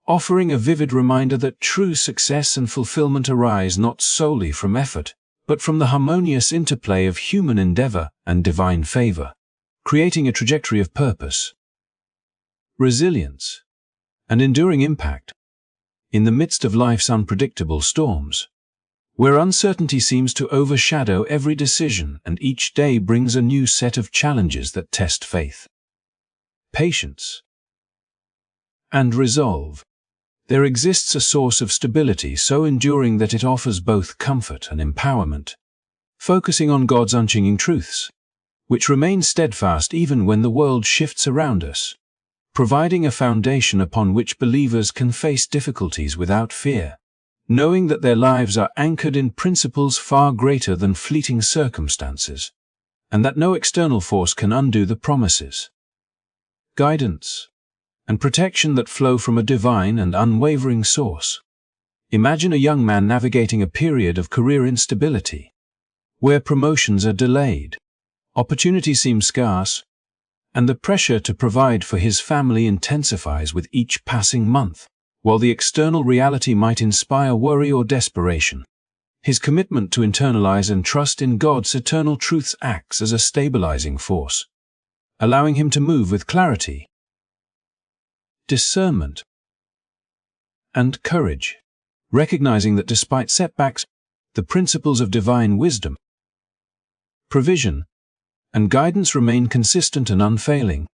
offering a vivid reminder that true success and fulfillment arise not solely from effort, but from the harmonious interplay of human endeavor and divine favor, creating a trajectory of purpose, resilience, and enduring impact. In the midst of life's unpredictable storms, where uncertainty seems to overshadow every decision and each day brings a new set of challenges that test faith, patience, and resolve, there exists a source of stability so enduring that it offers both comfort and empowerment, focusing on God's unchanging truths, which remain steadfast even when the world shifts around us, providing a foundation upon which believers can face difficulties without fear, knowing that their lives are anchored in principles far greater than fleeting circumstances, and that no external force can undo the promises, guidance, and protection that flow from a divine and unwavering source. Imagine a young man navigating a period of career instability, where promotions are delayed, opportunities seem scarce, and the pressure to provide for his family intensifies with each passing month. While the external reality might inspire worry or desperation, his commitment to internalize and trust in God's eternal truths acts as a stabilizing force, allowing him to move with clarity, discernment, and courage, recognizing that despite setbacks, the principles of divine wisdom, provision, and guidance remain consistent and unfailing,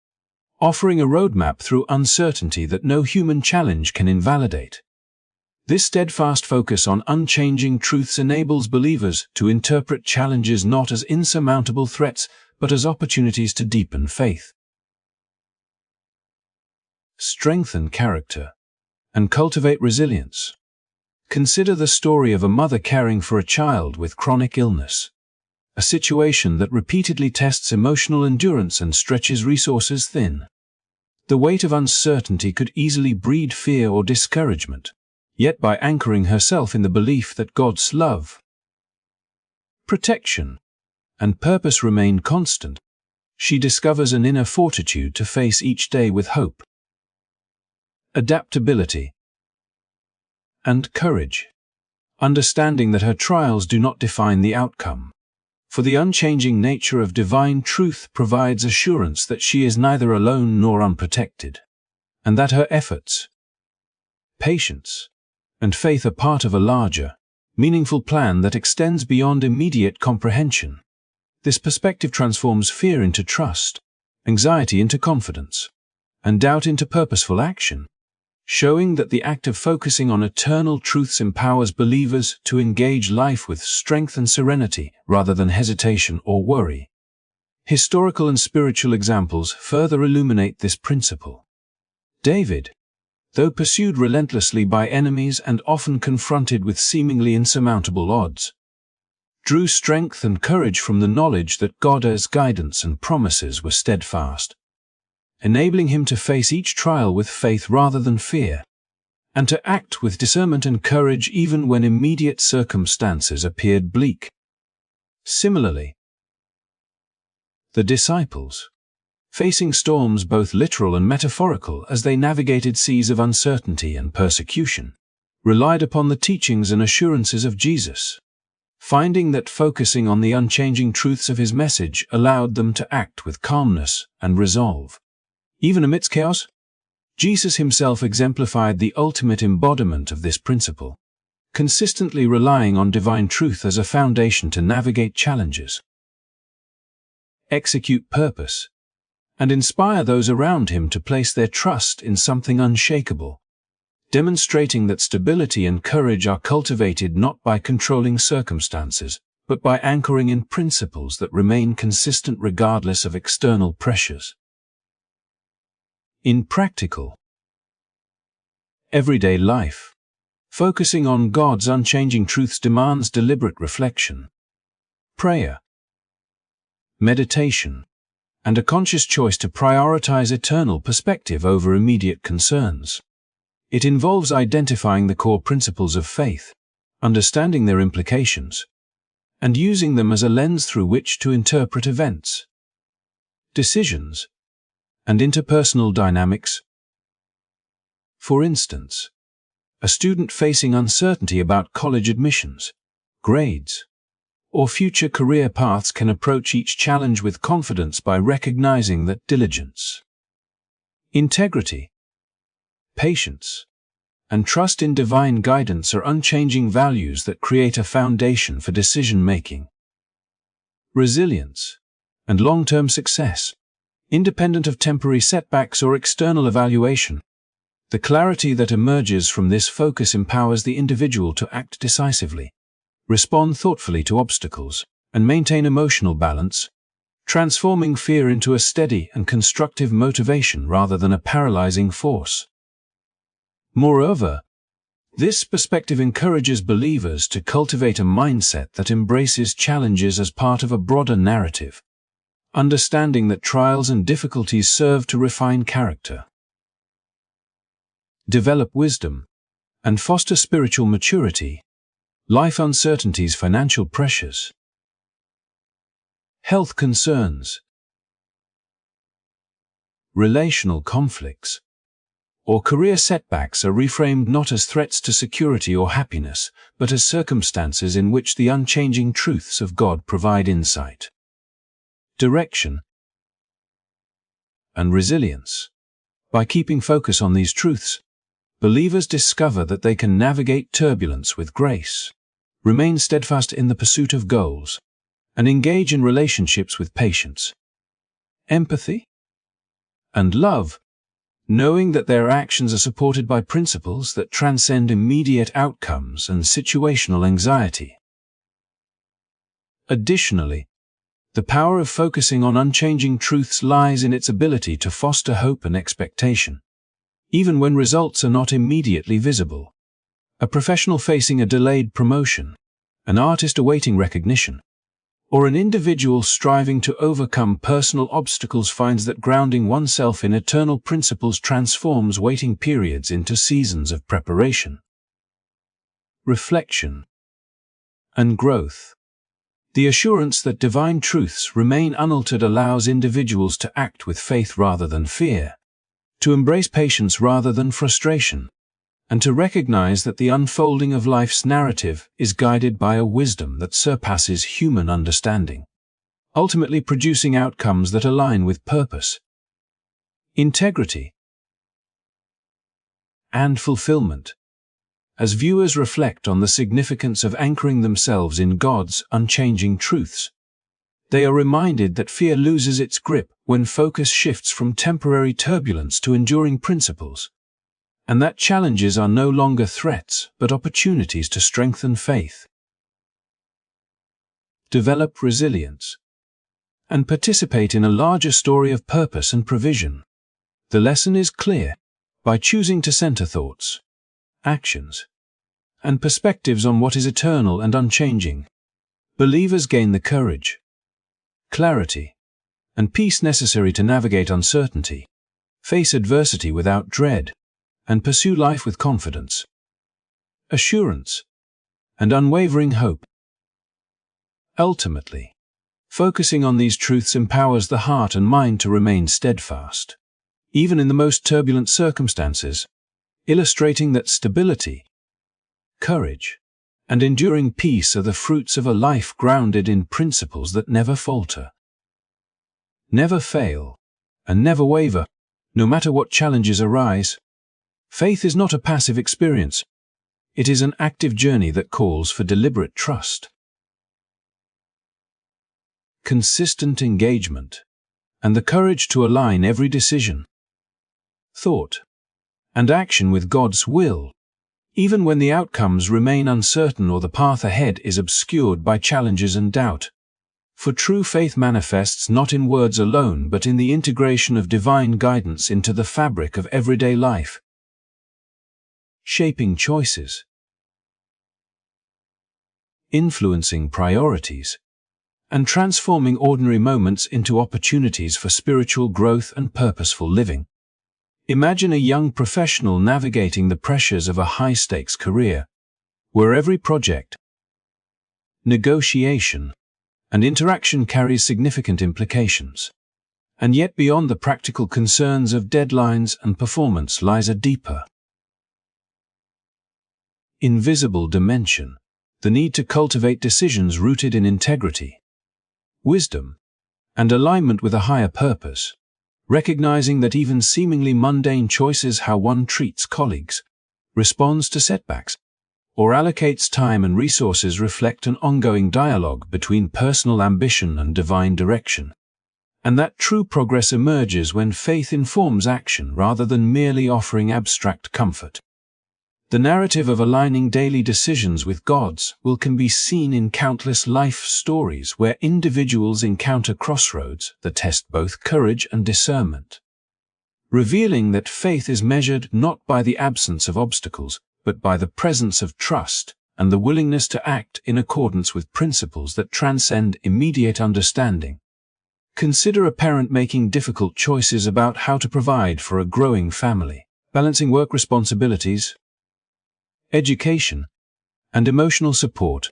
offering a roadmap through uncertainty that no human challenge can invalidate. This steadfast focus on unchanging truths enables believers to interpret challenges not as insurmountable threats, but as opportunities to deepen faith, strengthen character, and cultivate resilience. Consider the story of a mother caring for a child with chronic illness, a situation that repeatedly tests emotional endurance and stretches resources thin. The weight of uncertainty could easily breed fear or discouragement, yet by anchoring herself in the belief that God's love, protection, and purpose remain constant, she discovers an inner fortitude to face each day with hope, adaptability, and courage, understanding that her trials do not define the outcome. For the unchanging nature of divine truth provides assurance that she is neither alone nor unprotected, and that her efforts, patience, and faith are part of a larger, meaningful plan that extends beyond immediate comprehension. This perspective transforms fear into trust, anxiety into confidence, and doubt into purposeful action, showing that the act of focusing on eternal truths empowers believers to engage life with strength and serenity rather than hesitation or worry. Historical and spiritual examples further illuminate this principle. David, though pursued relentlessly by enemies and often confronted with seemingly insurmountable odds, drew strength and courage from the knowledge that God's guidance and promises were steadfast, enabling him to face each trial with faith rather than fear, and to act with discernment and courage even when immediate circumstances appeared bleak. Similarly, the disciples, facing storms both literal and metaphorical as they navigated seas of uncertainty and persecution, relied upon the teachings and assurances of Jesus, finding that focusing on the unchanging truths of his message allowed them to act with calmness and resolve. Even amidst chaos, Jesus himself exemplified the ultimate embodiment of this principle, consistently relying on divine truth as a foundation to navigate challenges, execute purpose, and inspire those around him to place their trust in something unshakable, demonstrating that stability and courage are cultivated not by controlling circumstances, but by anchoring in principles that remain consistent regardless of external pressures. In practical, everyday life, focusing on God's unchanging truths demands deliberate reflection, prayer, meditation, and a conscious choice to prioritize eternal perspective over immediate concerns. It involves identifying the core principles of faith, understanding their implications, and using them as a lens through which to interpret events, decisions, and interpersonal dynamics. For instance, a student facing uncertainty about college admissions, grades, or future career paths can approach each challenge with confidence by recognizing that diligence, integrity, patience, and trust in divine guidance are unchanging values that create a foundation for decision-making, resilience, and long-term success, independent of temporary setbacks or external evaluation. The clarity that emerges from this focus empowers the individual to act decisively, respond thoughtfully to obstacles, and maintain emotional balance, transforming fear into a steady and constructive motivation rather than a paralyzing force. Moreover, this perspective encourages believers to cultivate a mindset that embraces challenges as part of a broader narrative, understanding that trials and difficulties serve to refine character, develop wisdom, and foster spiritual maturity. Life uncertainties, financial pressures, health concerns, relational conflicts, or career setbacks are reframed not as threats to security or happiness, but as circumstances in which the unchanging truths of God provide insight, direction, and resilience. By keeping focus on these truths, believers discover that they can navigate turbulence with grace, remain steadfast in the pursuit of goals, and engage in relationships with patience, empathy, and love, knowing that their actions are supported by principles that transcend immediate outcomes and situational anxiety. Additionally, the power of focusing on unchanging truths lies in its ability to foster hope and expectation, even when results are not immediately visible. A professional facing a delayed promotion, an artist awaiting recognition, or an individual striving to overcome personal obstacles finds that grounding oneself in eternal principles transforms waiting periods into seasons of preparation, reflection, and growth. The assurance that divine truths remain unaltered allows individuals to act with faith rather than fear, to embrace patience rather than frustration, and to recognize that the unfolding of life's narrative is guided by a wisdom that surpasses human understanding, ultimately producing outcomes that align with purpose, integrity, and fulfillment. As viewers reflect on the significance of anchoring themselves in God's unchanging truths, they are reminded that fear loses its grip when focus shifts from temporary turbulence to enduring principles, and that challenges are no longer threats but opportunities to strengthen faith, develop resilience, and participate in a larger story of purpose and provision. The lesson is clear: by choosing to center thoughts, actions, and perspectives on what is eternal and unchanging, believers gain the courage, clarity, and peace necessary to navigate uncertainty, face adversity without dread, and pursue life with confidence, assurance, and unwavering hope. Ultimately, focusing on these truths empowers the heart and mind to remain steadfast, even in the most turbulent circumstances, illustrating that stability, courage, and enduring peace are the fruits of a life grounded in principles that never falter, never fail, and never waver, no matter what challenges arise. Faith is not a passive experience. It is an active journey that calls for deliberate trust, consistent engagement, and the courage to align every decision, thought, and action with God's will, even when the outcomes remain uncertain or the path ahead is obscured by challenges and doubt. For true faith manifests not in words alone but in the integration of divine guidance into the fabric of everyday life, shaping choices, influencing priorities, and transforming ordinary moments into opportunities for spiritual growth and purposeful living. Imagine a young professional navigating the pressures of a high-stakes career, where every project, negotiation, and interaction carries significant implications. And yet beyond the practical concerns of deadlines and performance lies a deeper, invisible dimension: the need to cultivate decisions rooted in integrity, wisdom, and alignment with a higher purpose, recognizing that even seemingly mundane choices, how one treats colleagues, responds to setbacks, or allocates time and resources, reflect an ongoing dialogue between personal ambition and divine direction, and that true progress emerges when faith informs action rather than merely offering abstract comfort. The narrative of aligning daily decisions with God's will can be seen in countless life stories where individuals encounter crossroads that test both courage and discernment, revealing that faith is measured not by the absence of obstacles, but by the presence of trust and the willingness to act in accordance with principles that transcend immediate understanding. Consider a parent making difficult choices about how to provide for a growing family, balancing work responsibilities, education, and emotional support,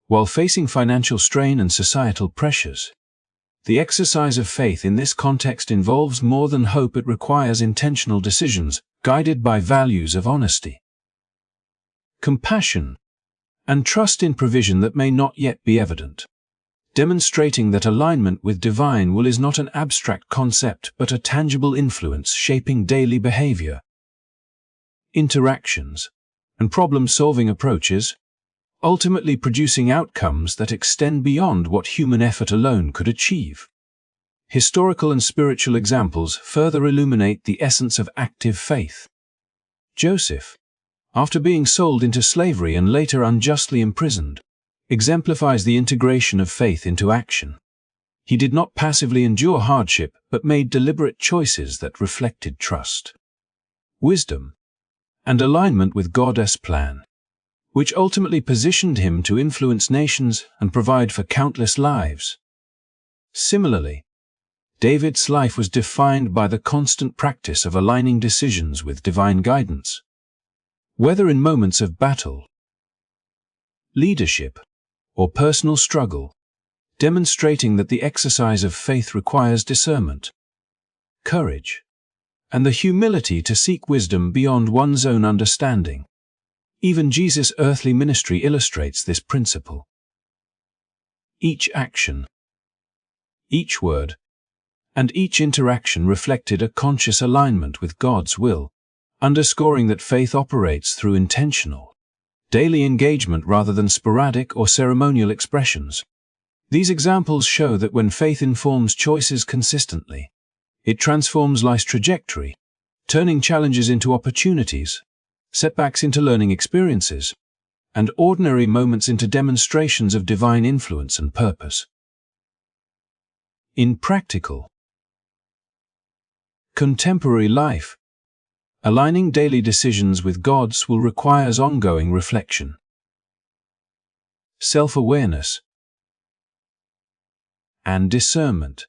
while facing financial strain and societal pressures. The exercise of faith in this context involves more than hope. It requires intentional decisions, guided by values of honesty, compassion, and trust in provision that may not yet be evident, demonstrating that alignment with divine will is not an abstract concept but a tangible influence shaping daily behavior, interactions, and problem-solving approaches, ultimately producing outcomes that extend beyond what human effort alone could achieve. Historical and spiritual examples further illuminate the essence of active faith. Joseph, after being sold into slavery and later unjustly imprisoned, exemplifies the integration of faith into action. He did not passively endure hardship, but made deliberate choices that reflected trust, wisdom, and alignment with God's plan, which ultimately positioned him to influence nations and provide for countless lives. Similarly, David's life was defined by the constant practice of aligning decisions with divine guidance, whether in moments of battle, leadership, or personal struggle, demonstrating that the exercise of faith requires discernment, courage, and the humility to seek wisdom beyond one's own understanding. Even Jesus' earthly ministry illustrates this principle. Each action, each word, and each interaction reflected a conscious alignment with God's will, underscoring that faith operates through intentional, daily engagement rather than sporadic or ceremonial expressions. These examples show that when faith informs choices consistently, it transforms life's trajectory, turning challenges into opportunities, setbacks into learning experiences, and ordinary moments into demonstrations of divine influence and purpose. In practical, contemporary life, aligning daily decisions with God's will requires ongoing reflection, self-awareness, and discernment,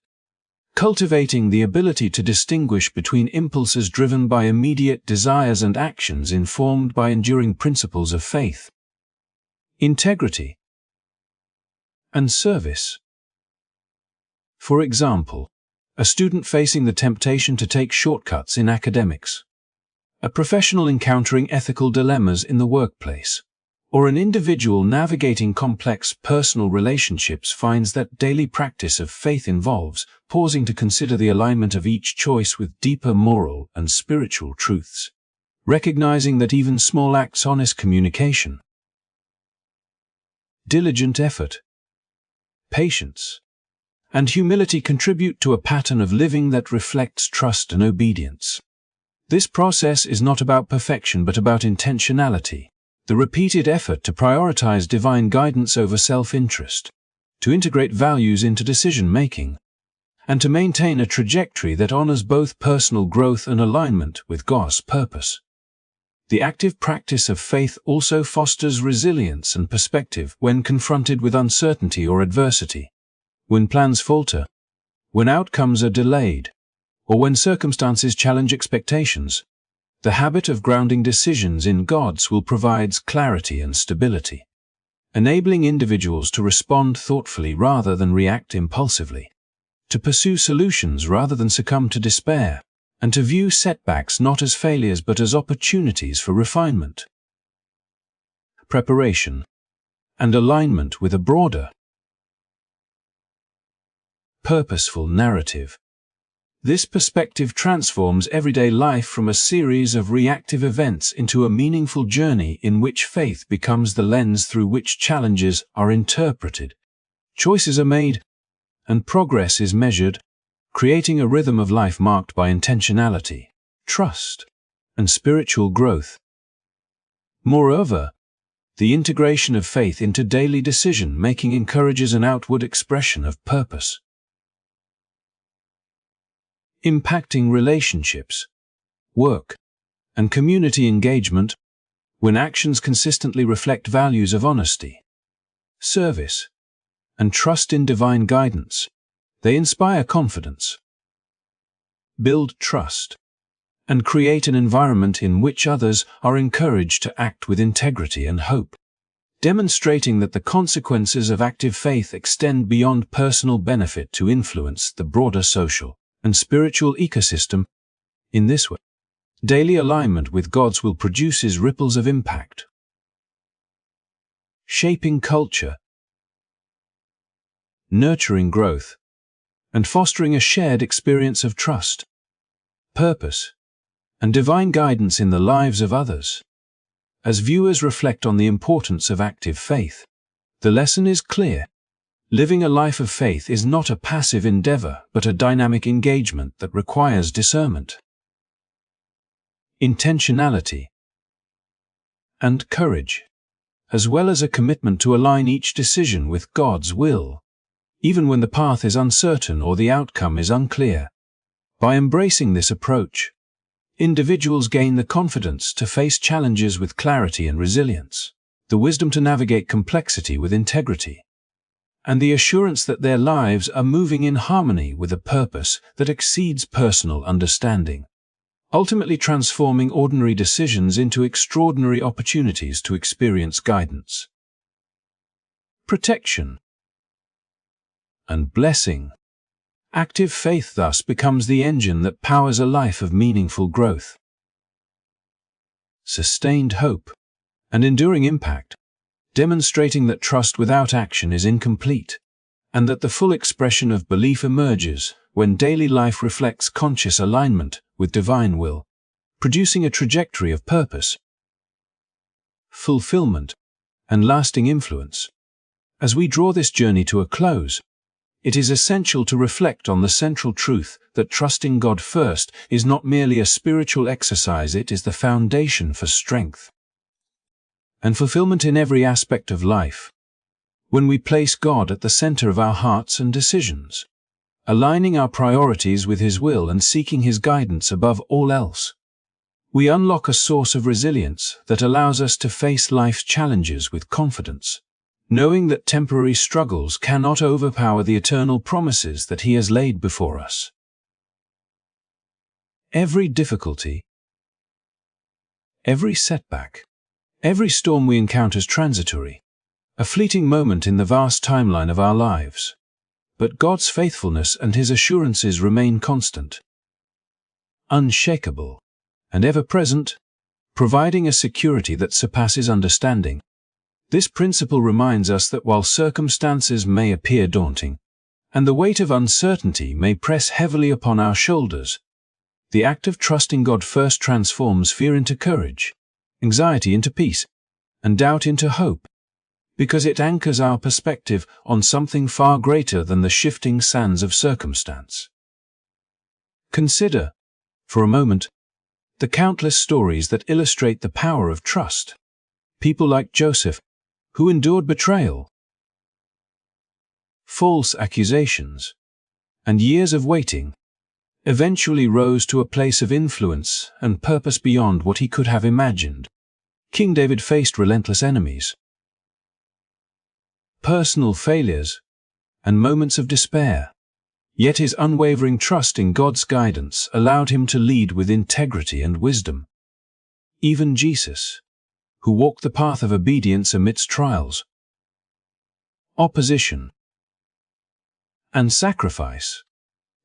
cultivating the ability to distinguish between impulses driven by immediate desires and actions informed by enduring principles of faith, integrity, and service. For example, a student facing the temptation to take shortcuts in academics, a professional encountering ethical dilemmas in the workplace, or an individual navigating complex personal relationships finds that daily practice of faith involves pausing to consider the alignment of each choice with deeper moral and spiritual truths, recognizing that even small acts, honest communication, diligent effort, patience, and humility contribute to a pattern of living that reflects trust and obedience. This process is not about perfection but about intentionality, the repeated effort to prioritize divine guidance over self-interest, to integrate values into decision-making, and to maintain a trajectory that honors both personal growth and alignment with God's purpose. The active practice of faith also fosters resilience and perspective when confronted with uncertainty or adversity. When plans falter, when outcomes are delayed, or when circumstances challenge expectations, the habit of grounding decisions in God's will provides clarity and stability, enabling individuals to respond thoughtfully rather than react impulsively, to pursue solutions rather than succumb to despair, and to view setbacks not as failures but as opportunities for refinement, preparation, and alignment with a broader, purposeful narrative. This perspective transforms everyday life from a series of reactive events into a meaningful journey in which faith becomes the lens through which challenges are interpreted, choices are made, and progress is measured, creating a rhythm of life marked by intentionality, trust, and spiritual growth. Moreover, the integration of faith into daily decision-making encourages an outward expression of purpose, impacting relationships, work, and community engagement. When actions consistently reflect values of honesty, service, and trust in divine guidance, they inspire confidence, build trust, and create an environment in which others are encouraged to act with integrity and hope, demonstrating that the consequences of active faith extend beyond personal benefit to influence the broader social and spiritual ecosystem. In this way, daily alignment with God's will produces ripples of impact, shaping culture, nurturing growth, and fostering a shared experience of trust, purpose, and divine guidance in the lives of others. As viewers reflect on the importance of active faith, the lesson is clear. Living a life of faith is not a passive endeavor, but a dynamic engagement that requires discernment, intentionality, and courage, as well as a commitment to align each decision with God's will, even when the path is uncertain or the outcome is unclear. By embracing this approach, individuals gain the confidence to face challenges with clarity and resilience, the wisdom to navigate complexity with integrity, and the assurance that their lives are moving in harmony with a purpose that exceeds personal understanding, ultimately transforming ordinary decisions into extraordinary opportunities to experience guidance, protection, and blessing. Active faith thus becomes the engine that powers a life of meaningful growth, sustained hope, and enduring impact, demonstrating that trust without action is incomplete, and that the full expression of belief emerges when daily life reflects conscious alignment with divine will, producing a trajectory of purpose, fulfillment, and lasting influence. As we draw this journey to a close, it is essential to reflect on the central truth that trusting God first is not merely a spiritual exercise, it is the foundation for strength and fulfillment in every aspect of life. When we place God at the center of our hearts and decisions, aligning our priorities with His will and seeking His guidance above all else, we unlock a source of resilience that allows us to face life's challenges with confidence, knowing that temporary struggles cannot overpower the eternal promises that He has laid before us. Every difficulty, every setback, every storm we encounter is transitory, a fleeting moment in the vast timeline of our lives. But God's faithfulness and His assurances remain constant, unshakable, and ever-present, providing a security that surpasses understanding. This principle reminds us that while circumstances may appear daunting, and the weight of uncertainty may press heavily upon our shoulders, the act of trusting God first transforms fear into courage, anxiety into peace, and doubt into hope, because it anchors our perspective on something far greater than the shifting sands of circumstance. Consider, for a moment, the countless stories that illustrate the power of trust. People like Joseph, who endured betrayal, false accusations, and years of waiting, eventually rose to a place of influence and purpose beyond what he could have imagined. King David faced relentless enemies, personal failures, and moments of despair, yet his unwavering trust in God's guidance allowed him to lead with integrity and wisdom. Even Jesus, who walked the path of obedience amidst trials, opposition, and sacrifice,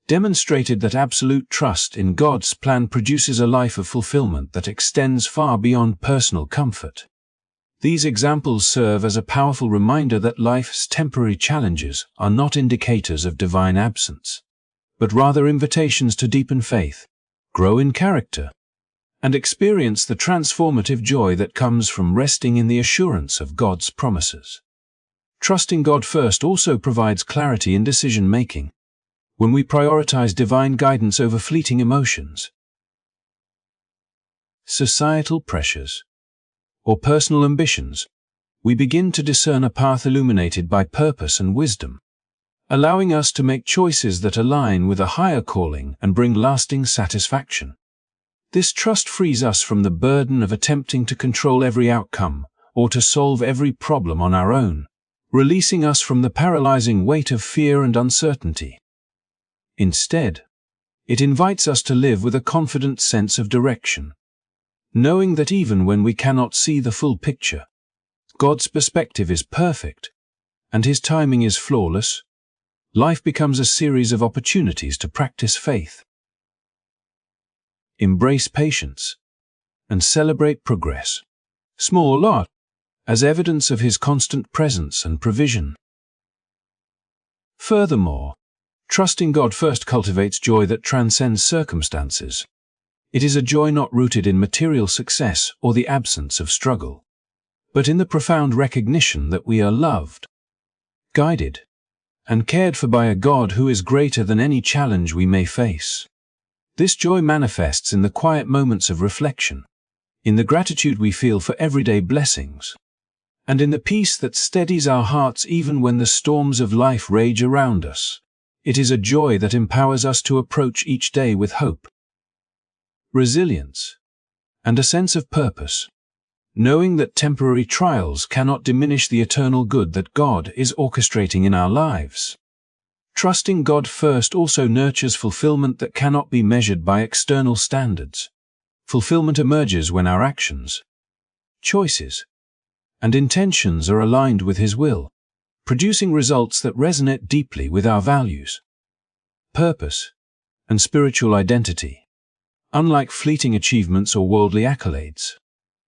demonstrated that absolute trust in God's plan produces a life of fulfillment that extends far beyond personal comfort. These examples serve as a powerful reminder that life's temporary challenges are not indicators of divine absence, but rather invitations to deepen faith, grow in character, and experience the transformative joy that comes from resting in the assurance of God's promises. Trusting God first also provides clarity in decision-making, when we prioritize divine guidance over fleeting emotions, societal pressures, or personal ambitions. We begin to discern a path illuminated by purpose and wisdom, allowing us to make choices that align with a higher calling and bring lasting satisfaction. This trust frees us from the burden of attempting to control every outcome or to solve every problem on our own, releasing us from the paralyzing weight of fear and uncertainty. Instead, it invites us to live with a confident sense of direction, knowing that even when we cannot see the full picture, God's perspective is perfect, and His timing is flawless. Life becomes a series of opportunities to practice faith, embrace patience, and celebrate progress, small or large, as evidence of His constant presence and provision. Furthermore, trusting God first cultivates joy that transcends circumstances. It is a joy not rooted in material success or the absence of struggle, but in the profound recognition that we are loved, guided, and cared for by a God who is greater than any challenge we may face. This joy manifests in the quiet moments of reflection, in the gratitude we feel for everyday blessings, and in the peace that steadies our hearts even when the storms of life rage around us. It is a joy that empowers us to approach each day with hope, resilience, and a sense of purpose, knowing that temporary trials cannot diminish the eternal good that God is orchestrating in our lives. Trusting God first also nurtures fulfillment that cannot be measured by external standards. Fulfillment emerges when our actions, choices, and intentions are aligned with His will, producing results that resonate deeply with our values, purpose, and spiritual identity. Unlike fleeting achievements or worldly accolades,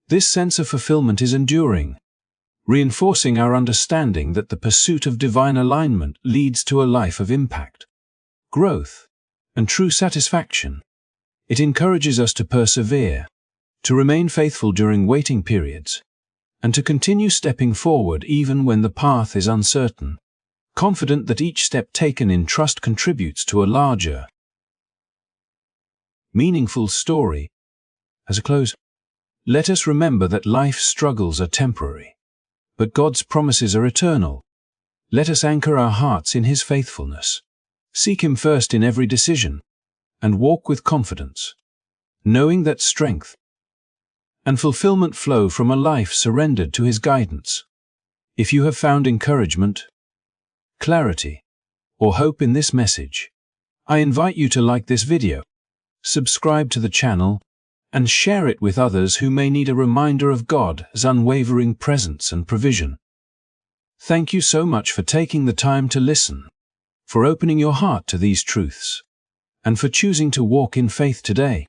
this sense of fulfillment is enduring, reinforcing our understanding that the pursuit of divine alignment leads to a life of impact, growth, and true satisfaction. It encourages us to persevere, to remain faithful during waiting periods, and to continue stepping forward even when the path is uncertain, confident that each step taken in trust contributes to a larger, meaningful story. As a close, let us remember that life's struggles are temporary, but God's promises are eternal. Let us anchor our hearts in His faithfulness, seek Him first in every decision, and walk with confidence, knowing that strength and fulfillment flow from a life surrendered to His guidance. If you have found encouragement, clarity, or hope in this message, I invite you to like this video, subscribe to the channel, and share it with others who may need a reminder of God's unwavering presence and provision. Thank you so much for taking the time to listen, for opening your heart to these truths, and for choosing to walk in faith today.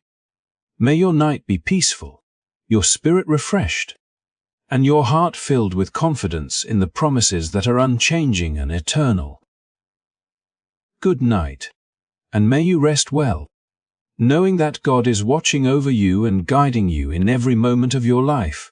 May your night be peaceful, your spirit refreshed, and your heart filled with confidence in the promises that are unchanging and eternal. Good night, and may you rest well, knowing that God is watching over you and guiding you in every moment of your life.